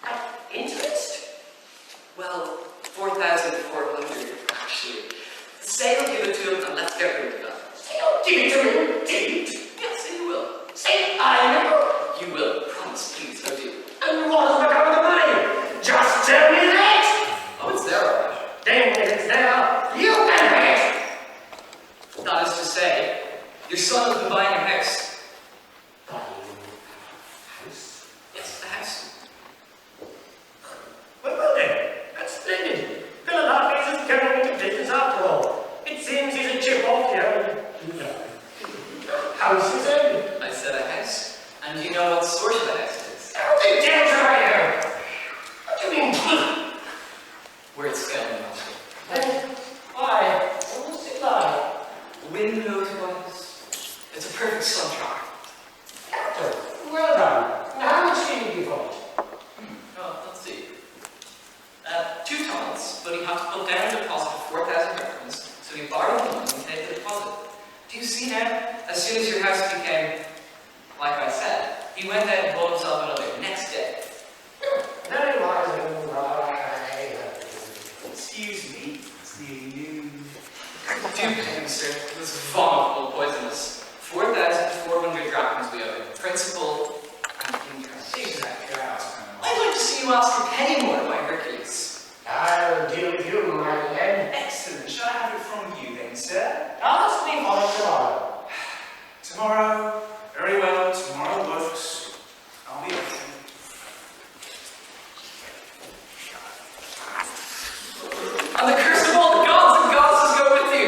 [SPEAKER 6] at interest?
[SPEAKER 2] sit next to us.
[SPEAKER 6] How the devil are you? What do you mean?
[SPEAKER 2] We're at Skeleton Master.
[SPEAKER 6] Then, why? What's it like?
[SPEAKER 2] The wind knows what is. It's a perfect soundtrack.
[SPEAKER 6] Captain, well done. Now, how much do you give for it?
[SPEAKER 2] Well, let's see. 2 tons, but he had to put down a deposit of 4,000 drachmas, so he borrowed the money and paid the deposit. Do you see now? As soon as your house became, like I said, he went out and bought himself another next day.
[SPEAKER 6] Very wise and right.
[SPEAKER 8] Excuse me, you.
[SPEAKER 2] Do pay, sir. It was vomitable poisonous. 4,400 drachmas we owe him. Principal and interest.
[SPEAKER 8] Exactly,
[SPEAKER 2] I'd like to see you ask for a penny more, my Hercules.
[SPEAKER 6] I'll deal with you, my lad.
[SPEAKER 8] Excellent. Shall I have it from you then, sir?
[SPEAKER 6] Ask me for it tomorrow.
[SPEAKER 8] Tomorrow? Very well, tomorrow works. I'll be open.
[SPEAKER 2] And the curse of all the gods and goddesses go with you!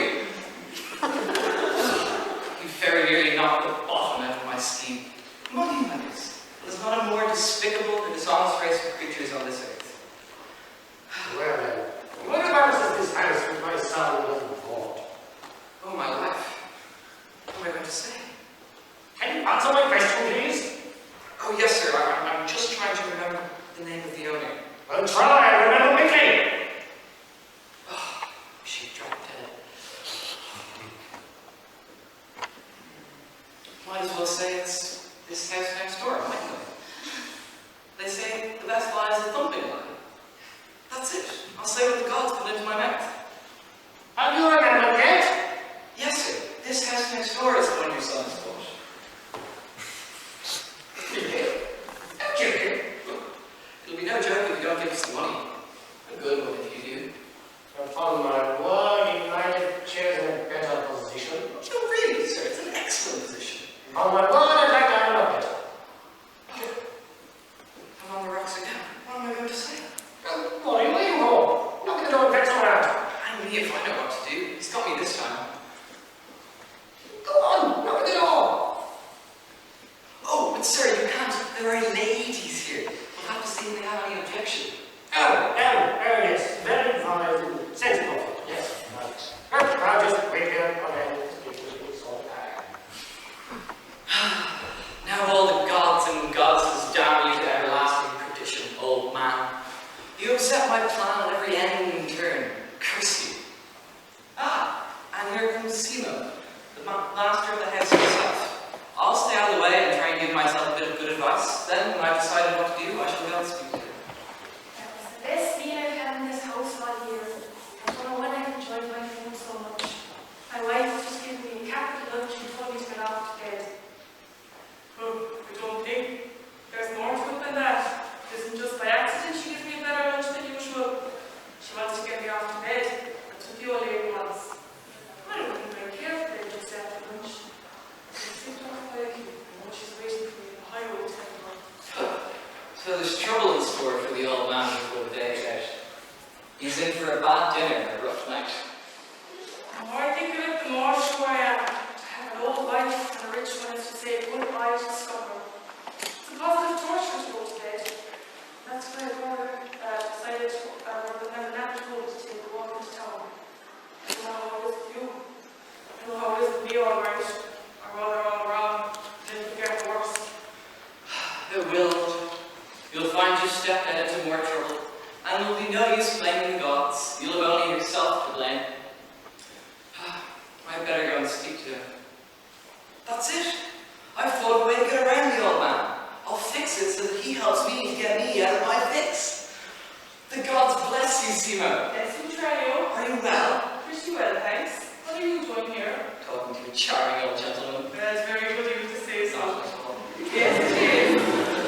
[SPEAKER 2] You very nearly knocked the bottom out of my scheme. Moneylenders. There's not a more despicable and dishonest race of creatures on this earth.
[SPEAKER 6] Well then, what about this house with my son wasn't bought?
[SPEAKER 2] Oh, my life. What am I going to say?
[SPEAKER 6] Can you answer my question, please?
[SPEAKER 2] Oh, yes, sir. I'm just trying to remember the name of the owner.
[SPEAKER 6] Well, try, remember quickly.
[SPEAKER 2] Oh, she dropped dead. Might as well say it's this house next door, mightn't I? They say the best lie is a thumping lie. That's it. I'll say what the gods put into my mouth.
[SPEAKER 6] Have you remembered yet?
[SPEAKER 2] Yes, sir. This house next door is the one your son has bought. It'll be no joke if you don't give us the money. A good one if you do.
[SPEAKER 6] Upon my word, you might have chosen a better position.
[SPEAKER 2] No, really, sir. It's an excellent position.
[SPEAKER 6] Upon my word, I'd like to have a better.
[SPEAKER 2] I'm on the rocks again. What am I going to say?
[SPEAKER 6] What are you waiting for? Knock the door and fetch someone out.
[SPEAKER 2] I'm me if I know what to do. He's got me this time.
[SPEAKER 6] Go on, knock the door.
[SPEAKER 2] Oh, but sir, you can't. There are ladies here. We'll have to see if they have any objection.
[SPEAKER 6] Oh, yes, very wise and sensible. Yes, right. I'll just wait here and it's all right.
[SPEAKER 2] Now all the gods and goddesses damn you to everlasting perdition, old man. You upset my plan at every end and turn. Curse you. Ah, and here comes Simo, the master of the house himself. I'll stay out of the way and try and give myself a bit of good advice. Then, when I've decided what to do, I shall go and speak to him.
[SPEAKER 5] That was the best meal I've had in this house all year. I don't know when I've enjoyed my food so much. My wife just gave me a capital lunch and told me to get off to bed.
[SPEAKER 9] Oh, I don't think there's more to it than that. It isn't just by accident she gives me a better lunch than usual. She wants to get me off to bed. That's what the old lady wants. I don't think I care if they just after lunch. I sit off quietly. I know she's waiting for me in the highway to tell her.
[SPEAKER 2] So there's trouble in store for the old man before the day is out. He's in for a bad dinner and a rough night.
[SPEAKER 9] The more I think of it, the more sure I am. To have an old wife and a rich one is to say goodbye to scupper. It's a positive torture to go to bed. That's why I decided when the nap told me to take a walk into town. I don't know how it is with you. I know how it is with me all right. Or rather all wrong. Then it get worse.
[SPEAKER 2] It will. You'll find you stepped into more trouble, and there'll be no use blaming the gods. You'll have only yourself to blame. I'd better go and speak to him. That's it. I've thought of a way to get around the old man. I'll fix it so that he helps me to get me out of my fix. The gods bless you, Simo.
[SPEAKER 9] Yes, you try, you.
[SPEAKER 2] Are you well?
[SPEAKER 9] Pretty well, thanks. What are you doing here?
[SPEAKER 2] Talking to a charming old gentleman.
[SPEAKER 9] That's very good of you to say so.
[SPEAKER 2] Not at all.
[SPEAKER 9] Yes, it is.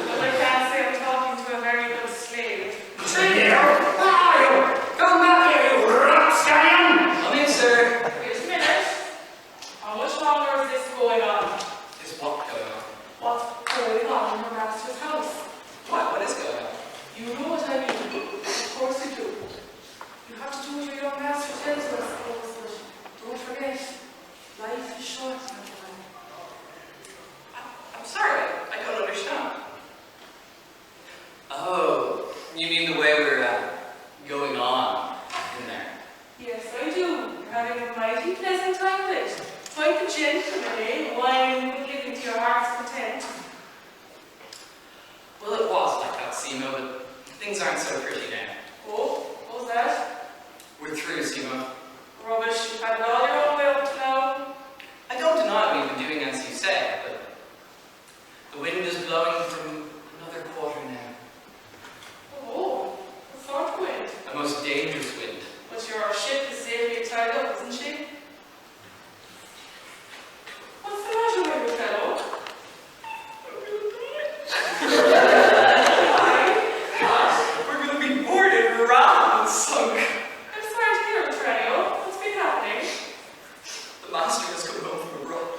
[SPEAKER 9] But I can't say I'm talking to a very good slave.
[SPEAKER 6] Here, where are you? Come back here, you rapscallion!
[SPEAKER 2] Come in, sir.
[SPEAKER 9] Wait a minute. How much longer is this going on?
[SPEAKER 2] Is what going on?
[SPEAKER 9] What's going on in your master's house?
[SPEAKER 2] What is going on?
[SPEAKER 9] You know what I mean. Of course you do. You have to do what your young master tells you, I suppose, but don't forget, life is short, my boy.
[SPEAKER 2] I'm sorry, I don't understand. Simo, but things aren't so pretty now.
[SPEAKER 9] Oh, what was that?
[SPEAKER 2] We're through, Simo.
[SPEAKER 9] Rubbish. You've had it all your own way up to now.
[SPEAKER 2] I don't deny we've been doing as you say, but the wind is blowing from another quarter now.
[SPEAKER 9] Oh, what sort of wind?
[SPEAKER 2] A most dangerous wind.
[SPEAKER 9] But your ship is safely tied up, isn't she? What's the matter, my good fellow?
[SPEAKER 2] We're going to be boarded, rammed, and sunk.
[SPEAKER 9] I'm sorry to hear it, Tranio. What's been happening?
[SPEAKER 2] The master has come home from abroad.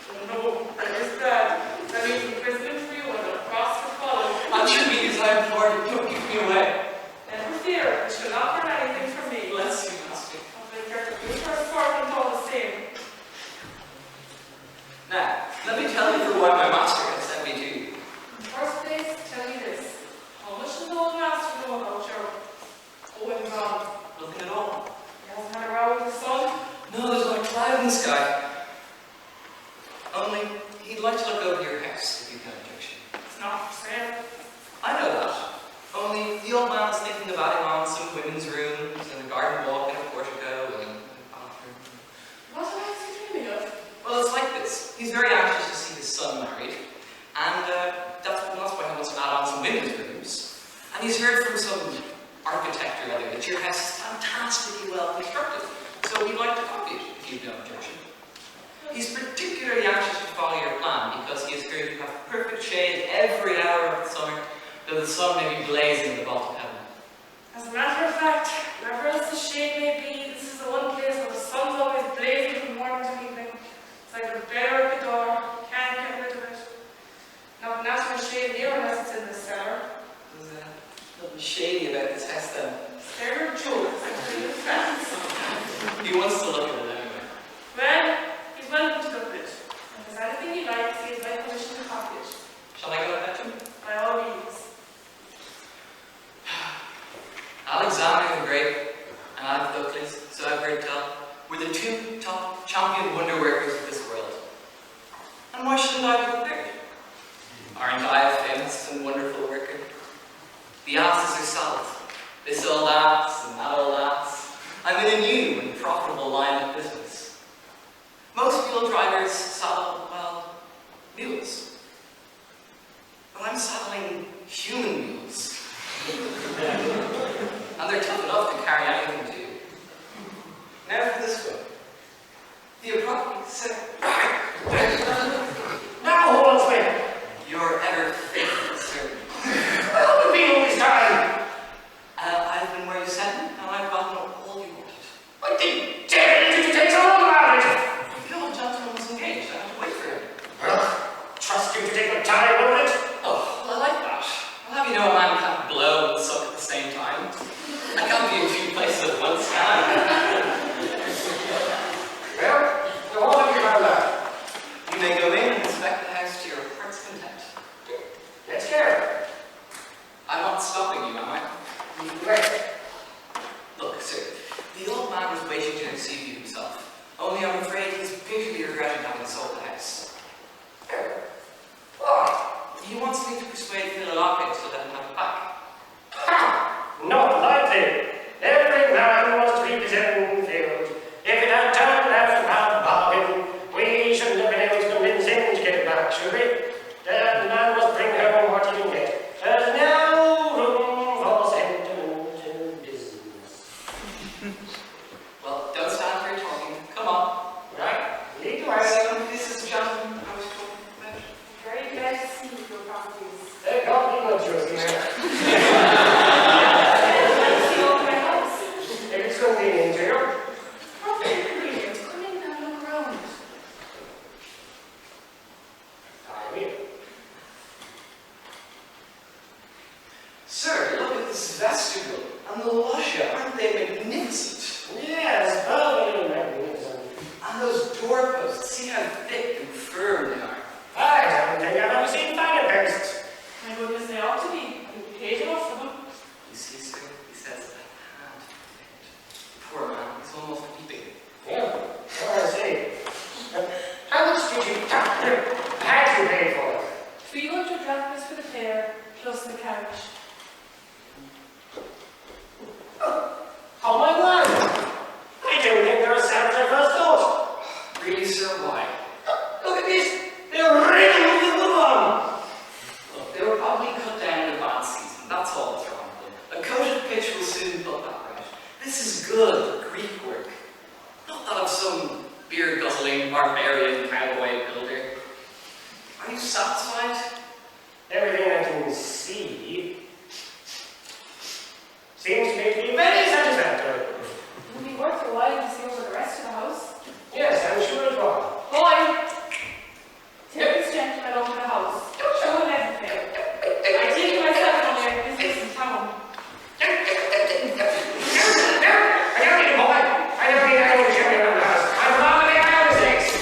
[SPEAKER 9] Oh no, that is bad. That means imprisonment for you and a cross for follow.
[SPEAKER 2] Answer me as I implored you, don't give me away.
[SPEAKER 9] Never fear, you shall not learn anything from me.
[SPEAKER 2] Bless you, master.
[SPEAKER 9] I've been careful to use her sword and all the same.
[SPEAKER 2] Now, let me tell you for what my master has sent me to you.
[SPEAKER 9] In the first place, tell me this. How much does the old master know about your goings on?
[SPEAKER 2] Nothing at all.
[SPEAKER 9] He hasn't had a row with his son?
[SPEAKER 2] No, there's not a cloud in the sky. Only, he'd like to look over your house, if you've no objection.
[SPEAKER 9] It's not for sale.
[SPEAKER 2] I know that. Only, the old man's thinking of adding on some women's rooms, and a garden walk, and a portico, and a bathroom.
[SPEAKER 9] What on earth are you dreaming of?
[SPEAKER 2] Well, it's like this. He's very anxious to see his son married, and that's why he wants to add on some women's rooms. And he's heard from some architect or other that your house is fantastically well constructed, so he'd like to copy it, if you've no objection. He's particularly anxious to follow your plan because he has heard you have perfect shade every hour of the summer, though the sun may be blazing in the vault of heaven.
[SPEAKER 9] As a matter of fact, wherever else the shade may be, this is the one place where the sun's always blazing from morning to evening. It's like a bear at the door, can't get rid of it. Not natural shade here unless it's in the cellar.
[SPEAKER 2] There's nothing shady about this house then.
[SPEAKER 9] There are jewels and green fence.
[SPEAKER 2] He wants to look at it anyway.
[SPEAKER 9] Well, he's welcome to look at it. If there's anything he likes, he has my permission to copy it.
[SPEAKER 2] Shall I go and fetch him?
[SPEAKER 9] By all means.
[SPEAKER 2] Alexander the Great and Alcatocles, so I've heard tell, were the two top champion wonder workers of this world. And why shouldn't I be the third? Aren't I a famous and wonderful worker? The asses are solid. This old ass and that old ass. I'm in a new and profitable line of business. Most mule drivers saddle, well, mules. But I'm saddling human mules. And they're tough enough to carry anything too. Now for this one. The appropriate
[SPEAKER 6] Now, Holdsman!
[SPEAKER 2] Your ever faithful servant.
[SPEAKER 6] Well, we've been all this time.
[SPEAKER 2] I've been where you sent me, and I've gotten all you wanted.
[SPEAKER 6] I didn't tell you to take so long about it.
[SPEAKER 2] The old gentleman was engaged. I had to wait for him.
[SPEAKER 6] Well, trust you to take my time, won't it?
[SPEAKER 2] Oh, well, I like that. I'll have you know a man can't blow and suck at the same time. I can't be in two places at once, can I?
[SPEAKER 6] Well, now what have you about that?
[SPEAKER 2] You may go in and inspect the house to your heart's content.
[SPEAKER 6] Let's go.
[SPEAKER 2] I'm not stopping you, am I?
[SPEAKER 6] Right.
[SPEAKER 2] Look, sir, the old man was waiting to receive you himself. Only I'm afraid he's bitterly regretting having sold the house.
[SPEAKER 6] Why?
[SPEAKER 2] He wants me to persuade Philoloche to let him have it back.
[SPEAKER 6] Ha! Not likely. Every man wants to be his own field. If it had turned out to have a bargain, we shouldn't have been able to convince him to get it back, should we? The man must bring home what he can get. There's no room for sentimental business.
[SPEAKER 2] Well, don't stand here talking. Come on.
[SPEAKER 6] Right? Lead the way.
[SPEAKER 2] This is the gentleman I was talking about.
[SPEAKER 9] Very glad to see your properties.
[SPEAKER 6] They can't be much of here.
[SPEAKER 9] See all my house.
[SPEAKER 6] If it's convenient to you.
[SPEAKER 9] Probably convenient. Come in and look around.
[SPEAKER 6] I will.
[SPEAKER 2] Sir, look at this vestibule and the loggia. Aren't they magnificent?
[SPEAKER 6] Yes, perfectly magnificent.
[SPEAKER 2] And those doorposts. See how thick and firm they are.
[SPEAKER 6] I don't think I've ever seen finer posts.
[SPEAKER 9] My goodness, they ought to be. You paid enough for them.
[SPEAKER 2] You see, sir, he says that I can't fit. Poor man, he's almost weeping.
[SPEAKER 6] Yeah, I see. How much did you pay for it?
[SPEAKER 9] 300 drachmas for the pair, plus the couch.
[SPEAKER 6] Oh my word! I don't think they're as sound as I first thought.
[SPEAKER 7] Really, sir, why?
[SPEAKER 6] Look at this! They're riddled with woodworm!
[SPEAKER 7] Look, they were probably cut down in advance season. That's all that's wrong with them. A coated pitch will soon put that right. This is good Greek work. Not that of some beer-guzzling barbarian cowboy builder. Are you satisfied?
[SPEAKER 6] Everything I can see seems to me to be very satisfactory.
[SPEAKER 9] It would be worth your while to see over the rest of the house.
[SPEAKER 6] Yes, I'm sure it will.
[SPEAKER 9] Boy! Take this gentleman over the house. Show him everything. I take it myself on their business in town.
[SPEAKER 6] I don't need a boy. I don't need anyone to show me around the house. I'm wrong with my own mistakes.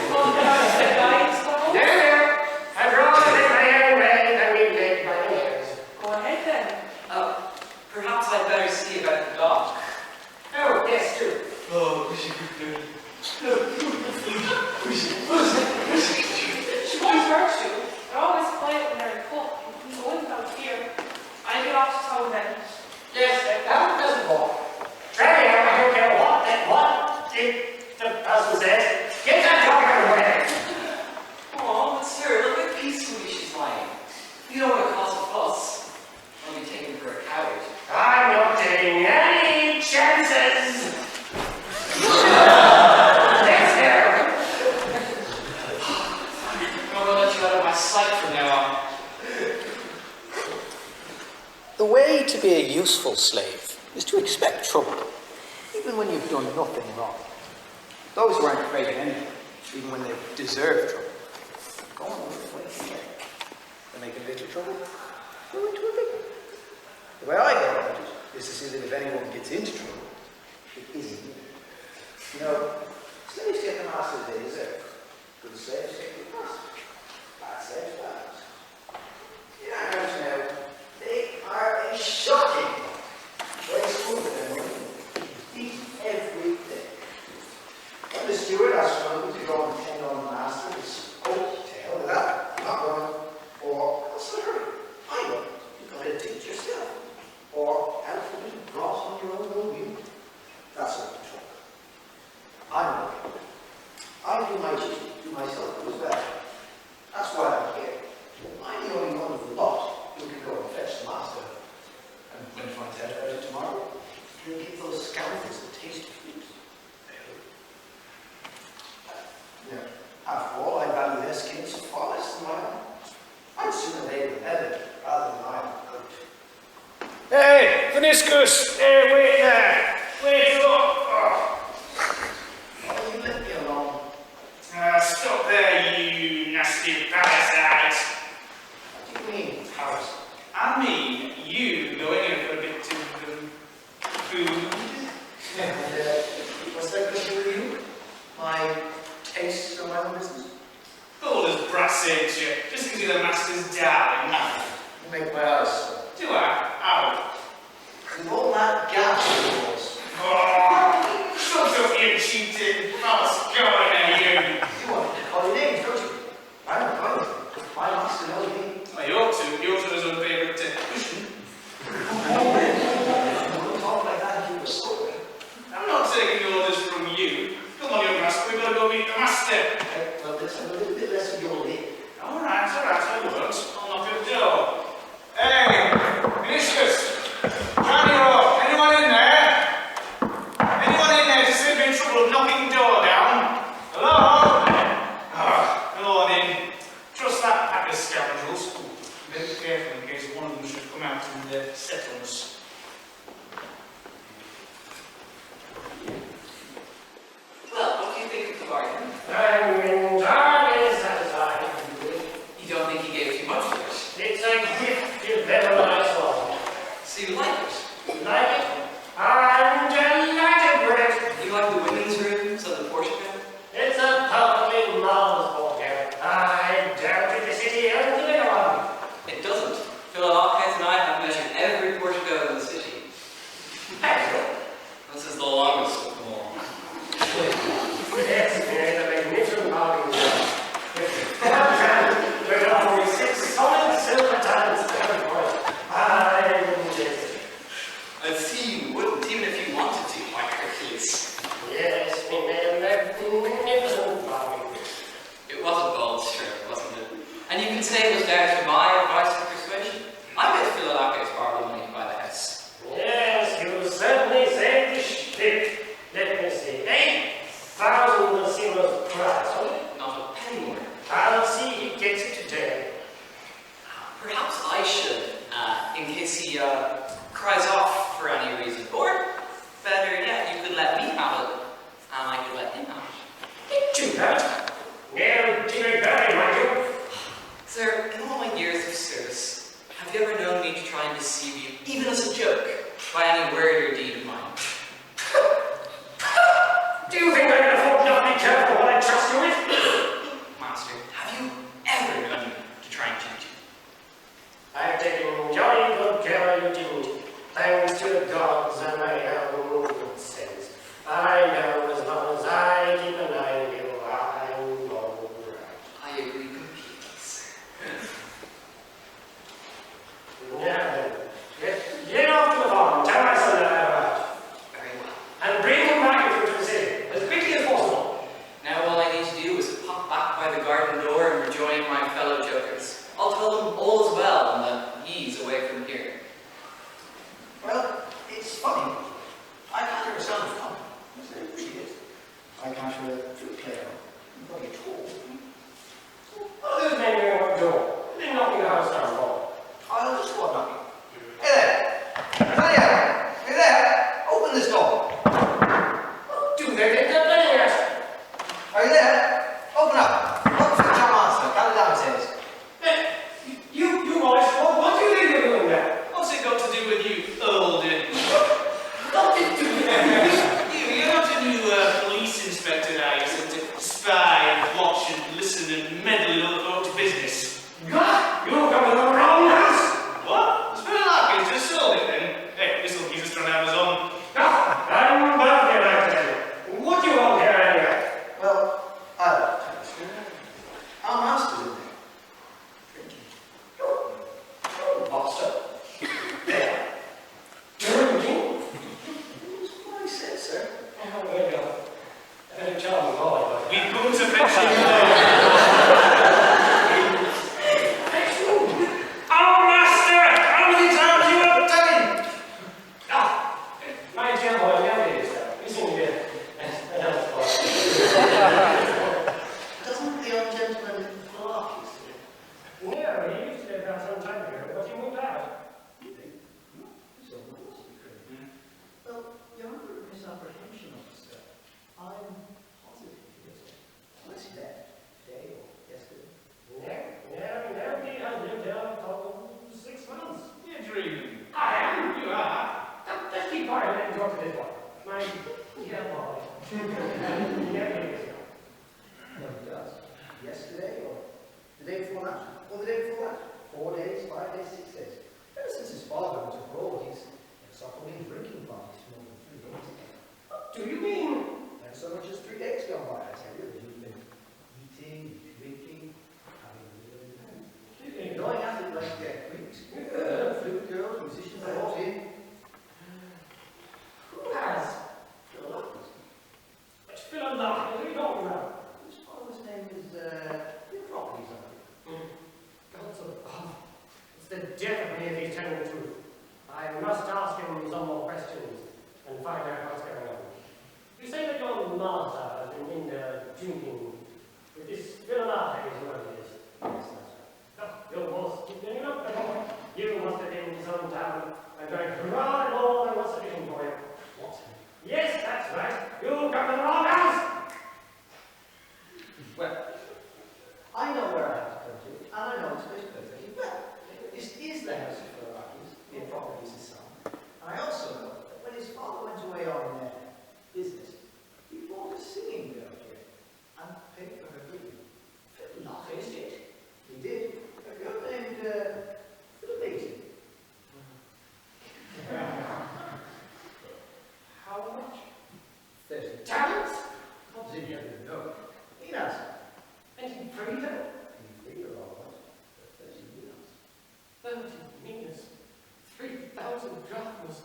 [SPEAKER 9] Well, can I say guys, though?
[SPEAKER 6] There. I've wrong with my own way. I mean, make my own ears.
[SPEAKER 9] Go ahead then.
[SPEAKER 7] Perhaps I'd better see about the dog.
[SPEAKER 6] Oh, yes, do.
[SPEAKER 7] Oh, wish you could do it.
[SPEAKER 9] She won't hurt you. They're always quiet when they're in cook. He's always out here. I'll get off to town then.
[SPEAKER 6] Yes, that doesn't walk. Try it out. I don't care what the husband says. Get that dog out of the way.
[SPEAKER 7] Oh, but sir, look how peacefully she's lying. You don't want to cause a fuss. I'll be taken for a coward.
[SPEAKER 6] I'm not taking any chances. Next there.
[SPEAKER 7] I'm going to let you out of my sight from now on.
[SPEAKER 10] The way to be a useful slave is to expect trouble, even when you've done nothing wrong. Those who aren't afraid of anything, even when they've deserved trouble, go on away again. They make a little trouble, go into a big one. The way I go about it is to see that if anyone gets into trouble, it isn't me. You know, slaves get the masters they deserve. Good slaves get the master. Bad slaves, bad. In our house now, they are a shocking waste of them women. Eat every day. When the steward asks one to go and tend on the master, it's, oh, to hell with that. I'm not going. Or, what's the hurry? I know. You've got to teach yourself. Or, help a little grass on your own little view. That's what I'm talking. I'm not. I do my duty, do myself as well. That's why I'm here. I'm the only one of the lot who can go and fetch the master. And when he finds out about it tomorrow, he'll give those scoundrels a taste of food. After all, I value their skins far less than my own. I'd sooner they were leather rather than iron coat. Hey, Veniscus! Hey, wait there! Wait up! Oh, you let me alone.
[SPEAKER 8] Stop there, you nasty parasite.
[SPEAKER 6] What do you mean, parasite?
[SPEAKER 8] I mean, you going in for a bit of food.
[SPEAKER 6] And, what's that question with you? My taste for my own business?
[SPEAKER 8] All as brass ain't you? Just because you're the master's darling.
[SPEAKER 6] You make my eyes swell.
[SPEAKER 8] Do I? How?
[SPEAKER 6] With all that gas of yours.
[SPEAKER 8] Oh, shut up, you cheating false going at you.
[SPEAKER 6] You want to call your names, don't you? I'm not going to. My master knows me.
[SPEAKER 8] Well, you ought to. You ought to his own favourite cushion.
[SPEAKER 6] You wouldn't talk like that if you were sober.
[SPEAKER 8] I'm not taking orders from you. Come on, young master, we've got to go meet the master.
[SPEAKER 6] Well, let's have a little bit less of your lip.
[SPEAKER 8] All right, I won't. I'll knock at the door. Hey, Vinicius, Johnny O, anyone in there? Anyone in there to save me in trouble of knocking the door down? Hello? Go on in. Trust that pack of scoundrels. Be careful in case one of them should come out and settle us.
[SPEAKER 7] Well, what do you think of the bargain?
[SPEAKER 6] I'm entirely satisfied.
[SPEAKER 7] You don't think he gave too much for it?
[SPEAKER 6] It's a gift you never nice one.
[SPEAKER 7] So you like it?
[SPEAKER 6] Like it? I'm delighted with it.
[SPEAKER 7] You like the women's rooms of the Portico?
[SPEAKER 6] It's a perfectly marvelous ballgame. I doubt if the city owns another one.
[SPEAKER 7] It doesn't. Philolocus and I have measured every Portico in the city.
[SPEAKER 6] Excellent.
[SPEAKER 7] This is the longest of them all.
[SPEAKER 6] Yes, it's a magnificent bargain. There's only 6 solid silver times.
[SPEAKER 2] I should, in case he cries off for any reason. Or, better yet, you could let me have it, and I could let him have it.
[SPEAKER 6] Do that. Never did very, mind you.
[SPEAKER 2] Sir, in all my years of service, have you ever known me to try and deceive you, even as a joke, by any word or deed of mine?
[SPEAKER 6] Do you think I can afford not be careful what I trust you with?
[SPEAKER 2] Master, have you ever known me to try and cheat you?
[SPEAKER 6] I've taken jolly good care you didn't. Thanks to the gods and my own good sense. I know as long as I keep an eye on you, I'm all right.
[SPEAKER 2] I agree completely, sir.
[SPEAKER 6] Now then, get off to the farm. Tell my son that I've arrived.
[SPEAKER 2] Very well.
[SPEAKER 6] And bring him back with you to the city as quickly as possible.
[SPEAKER 2] Now all I need to do is pop back by the garden door and rejoin my fellow jokers. I'll tell them all is well and that he's away from here.
[SPEAKER 10] Well, it's funny. I can't hear a sound of coming. There really is. I can't hear a flute player. Nobody at all.
[SPEAKER 6] What are those men doing at the door? They're knocking the house down for.
[SPEAKER 10] I'll just go on knocking. Hey there! Claudia! Hey there! Open this door!
[SPEAKER 6] Do they think they're playing yet?
[SPEAKER 10] Are you there? Open up! Look for John Monster. Got it downstairs.
[SPEAKER 6] You boys, what do you think you're doing there?
[SPEAKER 8] What's it got to do with you, old?
[SPEAKER 6] Nothing to do with
[SPEAKER 8] You're not a new police inspector now. You're sent to spy and watch and listen and meddle in other folks' business.
[SPEAKER 6] God, you come to the wrong house!
[SPEAKER 8] What? It's been a lark into sold it then. Hey, this will keep us on Amazon.
[SPEAKER 6] I'm about here, I tell you. What do you want here anyway?
[SPEAKER 10] Well, I'll tell you. Our master's in there. Drinking.
[SPEAKER 6] Master. There. Drinking?
[SPEAKER 10] That's what I said, sir.
[SPEAKER 6] Oh, there you go. A charming boy.
[SPEAKER 8] We've come to fetch you.
[SPEAKER 6] Our master! How many times you have done? My dear boy, now it is. Listen here.
[SPEAKER 10] Doesn't the young gentleman block his today?
[SPEAKER 6] Yeah, he used to live down some time ago, but he moved out.
[SPEAKER 10] So, what's the secret? Well, you're under a misapprehension, officer. I'm positive he is. Unless he left today or yesterday.
[SPEAKER 6] No, he has lived here for 6 months.
[SPEAKER 8] You're dreaming.
[SPEAKER 6] I am.
[SPEAKER 8] You are.
[SPEAKER 6] Just keep quiet and let me talk to this one. My dear boy. Never is here.
[SPEAKER 10] No, he does. Yesterday or the day before that? Or the day before that? 4 days, 5 days, 6 days. Ever since his father went abroad, he's suffering drinking parties for more than 3 days ago.
[SPEAKER 6] What do you mean?
[SPEAKER 10] And so much as 3 days gone by, I tell you, that you've been eating, drinking, having a little bit going at it like queens, flute girls, musicians brought in.
[SPEAKER 6] Who has?
[SPEAKER 10] Philadelphus.
[SPEAKER 6] Which Philadelphia are you talking about?
[SPEAKER 10] His father's name is, your properties, I think.
[SPEAKER 6] Gods above. It's the death of me if he's telling the truth. I must ask him some more questions and find out what's going on. You say that your master has been in there drinking with this Philadelphia, is what it is.
[SPEAKER 10] Yes, that's right.
[SPEAKER 6] You must keep getting up the boy. You must have been to some town and drank rather more than was sufficient for you.
[SPEAKER 10] What?
[SPEAKER 6] Yes, that's right. You come to the wrong house.
[SPEAKER 10] Well, I know where I have to come to, and I know it's place perfectly well. This is the house of Philadelphus, the properties his son. And I also know that when his father went away on business, he bought a singing girl here and paid for her living. Philadelphus did. He did. A girl named Philippi.
[SPEAKER 6] How much?
[SPEAKER 10] 30 talents? What's in here? No. He knows.
[SPEAKER 6] And he freed her.
[SPEAKER 10] He freed her all right. 30 years.
[SPEAKER 6] 30 minas. 3,000 drachmas.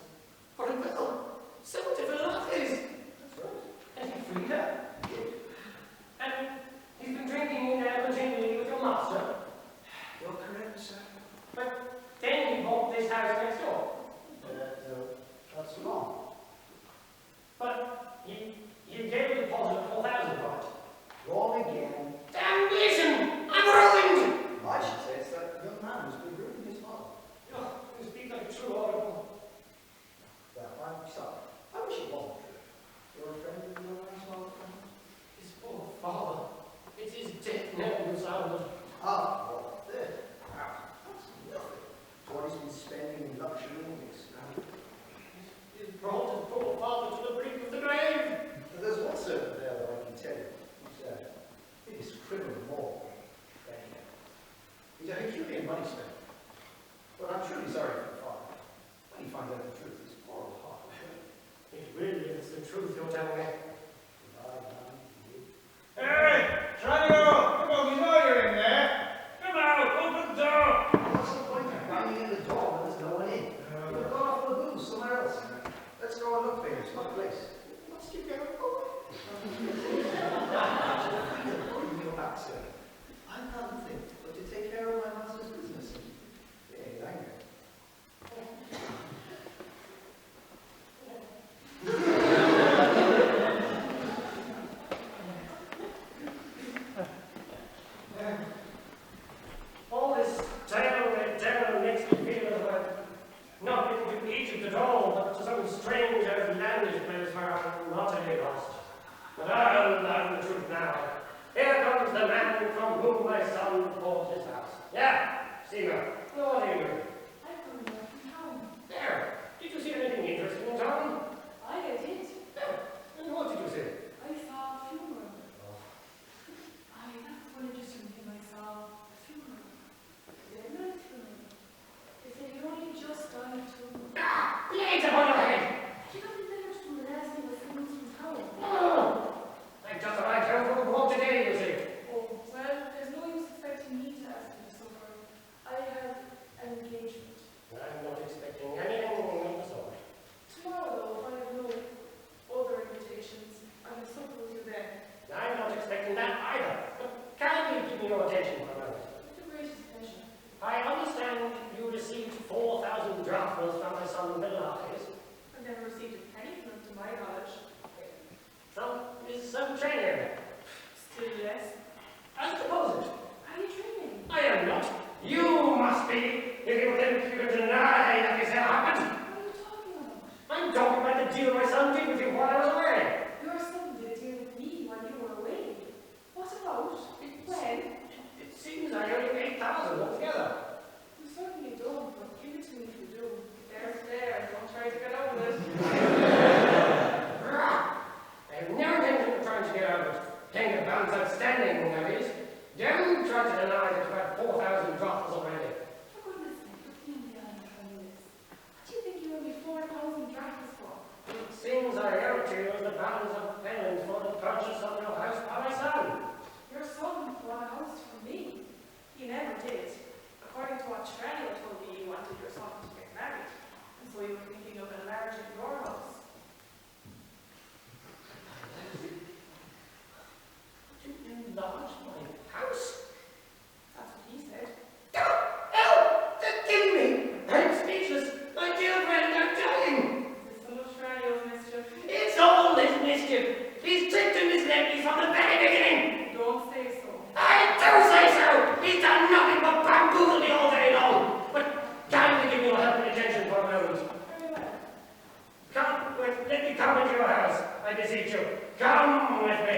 [SPEAKER 6] For a girl. 70 Philadelphias.
[SPEAKER 10] That's right.
[SPEAKER 6] And he freed her.
[SPEAKER 10] He did.
[SPEAKER 6] And he's been drinking in there continually with your master.
[SPEAKER 10] You're correct, sir.
[SPEAKER 6] But then he bought this house next door.
[SPEAKER 10] That's wrong.
[SPEAKER 6] But he gave a deposit of 4,000 for it.
[SPEAKER 10] Wrong again.
[SPEAKER 6] Damnation! I'm ruined!
[SPEAKER 10] I should say it's that young man who's been ruining his father.
[SPEAKER 6] sorry for the father. When he finds out the truth, his poor old heart will break.
[SPEAKER 11] It really is the truth you're telling me.
[SPEAKER 6] Hey, Trinity! Come on, you know you're in there. Come out, open the door.
[SPEAKER 10] What's the point of banging in the door when there's no one in? You've gone off on the booze somewhere else. Let's go and look for him. It's not a place. What's your girl? You're back, sir. I've got nothing but to take care of my master's business. Yeah, angry.
[SPEAKER 11] All this town makes me feel as if I've not been to Egypt at all, but to some strange outlandish place where I'm not any lost. But I'll learn the truth now. Here comes the man from whom my son bought his house. Yeah, Stephen, what are you doing?
[SPEAKER 9] I'm coming back from town.
[SPEAKER 11] There, did you see anything interesting in town?
[SPEAKER 9] I did.
[SPEAKER 11] And what did you see?
[SPEAKER 9] I saw a funeral. That's one interesting thing I saw. A funeral. A very nice funeral. They said he only just died 2 months.
[SPEAKER 11] Blades upon your head!
[SPEAKER 9] She got the letter to the last thing was from town.
[SPEAKER 11] Oh, I just arrived home from work today, you see.
[SPEAKER 9] Oh, well, there's no use expecting me to ask him to suffer. I have an engagement.
[SPEAKER 11] I'm not expecting anything of the sort.
[SPEAKER 9] Tomorrow, though, if I have no other invitations, I will supper with you then.
[SPEAKER 11] I'm not expecting that either. But kindly give me your attention for a moment.
[SPEAKER 9] With the greatest pleasure.
[SPEAKER 11] I understand you received 4,000 drachmas from my son Plautus.
[SPEAKER 9] I've never received a penny from him to my knowledge.
[SPEAKER 11] Is some training?
[SPEAKER 9] Still yes.
[SPEAKER 11] I suppose it.
[SPEAKER 9] Are you dreaming?
[SPEAKER 11] I am not. You must be, if you think you can deny that this happened.
[SPEAKER 9] What are you talking about?
[SPEAKER 11] I'm talking about the deal my son did with you while I was away.
[SPEAKER 9] Your son did a deal with me while you were away. What about? When?
[SPEAKER 11] It seems I only paid 8,000 altogether.
[SPEAKER 9] You certainly don't, but give it to me if you do. There's there, don't try to get out of it.
[SPEAKER 11] I have no intention of trying to get out of it. Paying the balance outstanding, that is. Don't try to deny that you had 4,000 drachmas already.
[SPEAKER 9] For goodness sake, put me on the island tell me this. What do you think you owe me 4,000 drachmas for?
[SPEAKER 11] It seems I owe to you as the balance of payment for the purchase of your house by my son.
[SPEAKER 9] Your son bought a house for me. He never did. According to what Tranio told me, you wanted your son to get married. And so you were thinking of enlarging your house.
[SPEAKER 11] To enlarge my house?
[SPEAKER 9] That's what he said.
[SPEAKER 11] Help! Forgive me! I'm speechless. My dear friend, I'm dying.
[SPEAKER 9] Is this some of Tranio's mischief?
[SPEAKER 11] It's all this mischief. He's tricked and misled me from the very beginning.
[SPEAKER 9] Don't say so.
[SPEAKER 11] I do say so. He's done nothing but bamboozle me all day long. But kindly give me your help and attention for a moment.
[SPEAKER 9] Very well.
[SPEAKER 11] Let me come into your house, I beseech you. Come with me.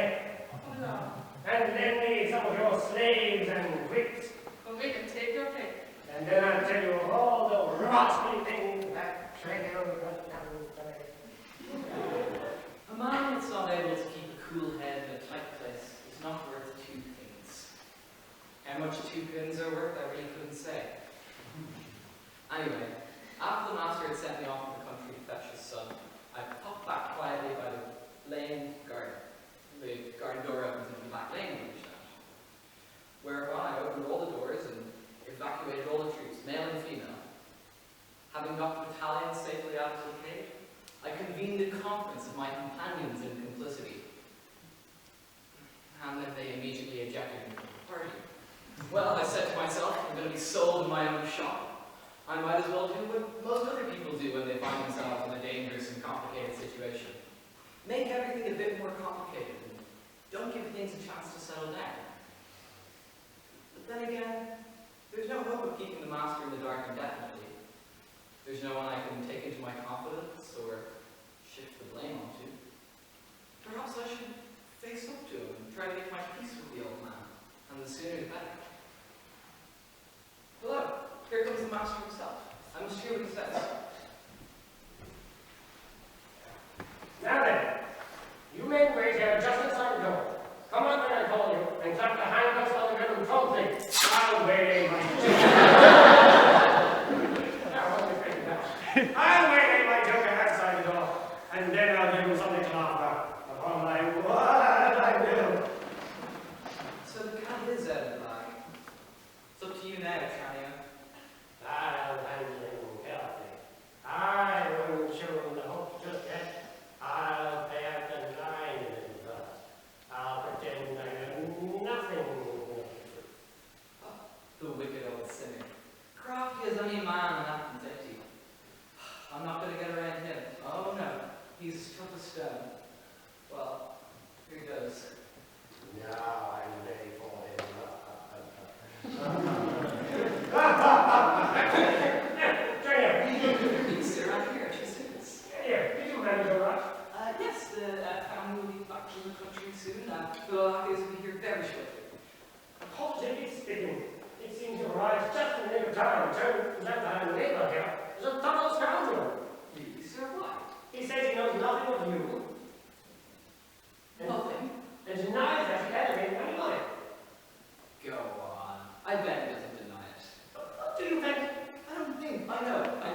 [SPEAKER 9] Come along.
[SPEAKER 11] And lend me some of your slaves and whips.
[SPEAKER 9] Well, we can take your pick.
[SPEAKER 11] And then I'll tell you of all the rascally things that Tranio has done to me.
[SPEAKER 2] A man that's not able to keep a cool head in a tight place is not worth 2 pins. How much 2 pins are worth, I really couldn't say. Anyway, after the master had sent me off to the country to fetch his son, I popped back quietly by the lane garden. The garden door opens into the back lane, we reached out. Whereupon I opened all the doors and evacuated all the troops, male and female. Having got the battalion safely out of the cave, I convened a conference of my companions in complicity. And then they immediately ejected me from the party. Well, I said to myself, I'm going to be sold in my own shop. I might as well do what most other people do when they find themselves in a dangerous and complicated situation. Make everything a bit more complicated and don't give things a chance to settle down. But then again, there's no hope of keeping the master in the dark indefinitely. There's no one I can take into my confidence or shift the blame onto. Perhaps I should face up to him and try to make my peace with the old man, and the sooner the better. Hello, here comes the master himself. I must hear what he says.
[SPEAKER 11] Now then, you men wait here just inside the door. Come out when I call you, and clap the handcuffs on the ground promptly. I'll wait my Now,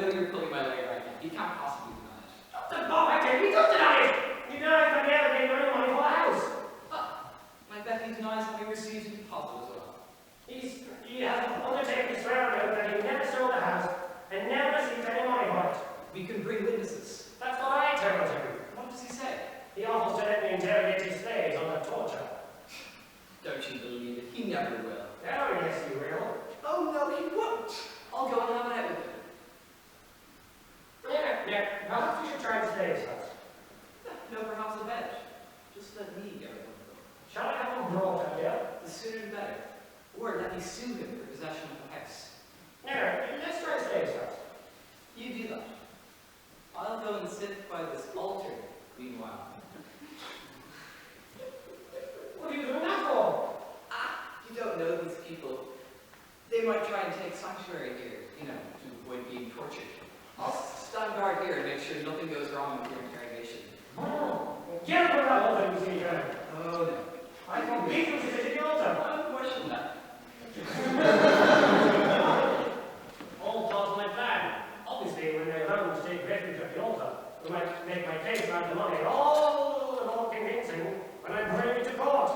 [SPEAKER 2] know you're pulling my leg right now. You can't possibly deny it.
[SPEAKER 11] Don't bother, David. He does deny it. He denies that he ever gave any money for a house.
[SPEAKER 2] I bet he denies having received a deposit as well.
[SPEAKER 11] He has undertaken to swear on oath that he never sold the house and never received any money for it.
[SPEAKER 2] We can bring witnesses.
[SPEAKER 11] That's what I told him.
[SPEAKER 2] What does he say?
[SPEAKER 11] He offers to let me interrogate his slaves under torture.
[SPEAKER 2] Don't you believe it? He never will.
[SPEAKER 11] Oh, yes, he will.
[SPEAKER 2] Oh, no, he won't. I'll go and have it out with him.
[SPEAKER 11] Yeah, perhaps we should try and stay his house.
[SPEAKER 2] No, perhaps a bed. Just let me go.
[SPEAKER 11] Shall I have him brought up here?
[SPEAKER 2] The sooner the better. Or let me sue him for possession of the house.
[SPEAKER 11] No, let's try and stay his house.
[SPEAKER 2] You do that. I'll go and sit by this altar meanwhile.
[SPEAKER 11] What are you doing that for?
[SPEAKER 2] You don't know these people. They might try and take sanctuary here, to avoid being tortured. I'll stand guard here and make sure nothing goes wrong with your interrogation.
[SPEAKER 11] Oh, get rid of that altar, you see, John.
[SPEAKER 2] Oh, no.
[SPEAKER 11] I can beat you to the altar.
[SPEAKER 2] Unfortunately not.
[SPEAKER 11] All thoughts like that. Obviously, when they're around to take refuge at the altar, we might make my case about the money all convincing when I bring it to court.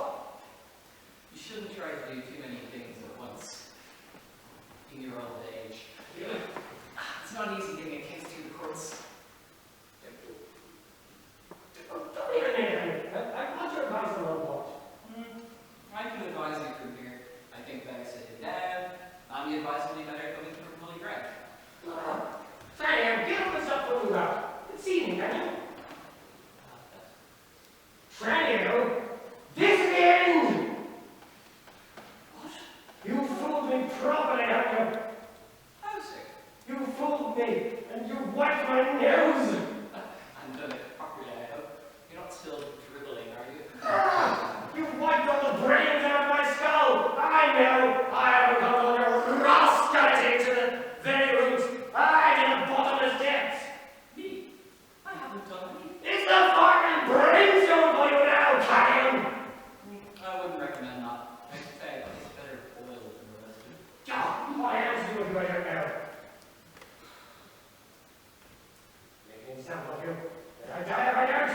[SPEAKER 2] You shouldn't try to do too many things at once. In your old age. It's not easy getting a case through the courts.
[SPEAKER 11] Don't even need it. What's your advice on that part?
[SPEAKER 2] I can advise you from here. I think better sitting down. The advice would be better coming from holy ground.
[SPEAKER 11] Sam, get up and stop fooling about. It's evening, can you? Franny, this is the end!
[SPEAKER 2] What?
[SPEAKER 11] You fooled me properly, haven't you?
[SPEAKER 2] How, sir?
[SPEAKER 11] You fooled me, and you wiped my nose!
[SPEAKER 2] And done it properly, I hope. You're not still dribbling, are you?
[SPEAKER 11] You wiped all the brains out of my skull! I know! I haven't got all your rascality to the very roots! I in the bottomless depths!
[SPEAKER 2] Me? I haven't done anything.
[SPEAKER 11] It's the fucking brimstone for you now, Canyon!
[SPEAKER 2] I wouldn't recommend that. I'd say it's better boiled than roasted.
[SPEAKER 11] What else do you do I don't know? Making an example of you. Did I die if I don't?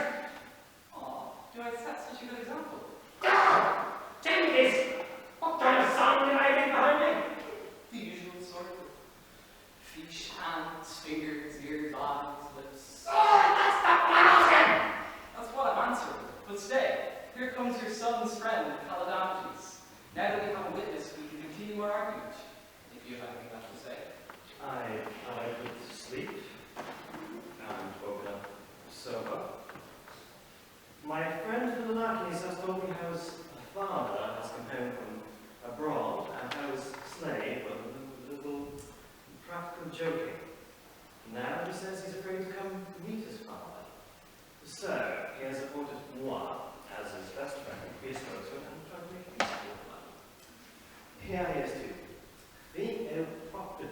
[SPEAKER 2] Aw, do I set such a good example?
[SPEAKER 11] Tell me this! What kind of song did I leave behind me?
[SPEAKER 2] The usual sort of fish, hands, fingers, ears, eyes, lips.
[SPEAKER 11] Oh, that's not what I'm asking!
[SPEAKER 2] That's what I'm answering. But stay, here comes your son's friend, Paladamages. Now that we have a witness, we can continue our argument. If you have anything left to say.
[SPEAKER 6] I went to sleep and woke up sober. My friend Philonakis has told me how his father has come home from abroad and how his slave was a little practical joking. Now he says he's afraid to come meet his father. So he has appointed moi as his best friend, to be his spokesman, and tried to make him useful. Here he is too. Being a prophet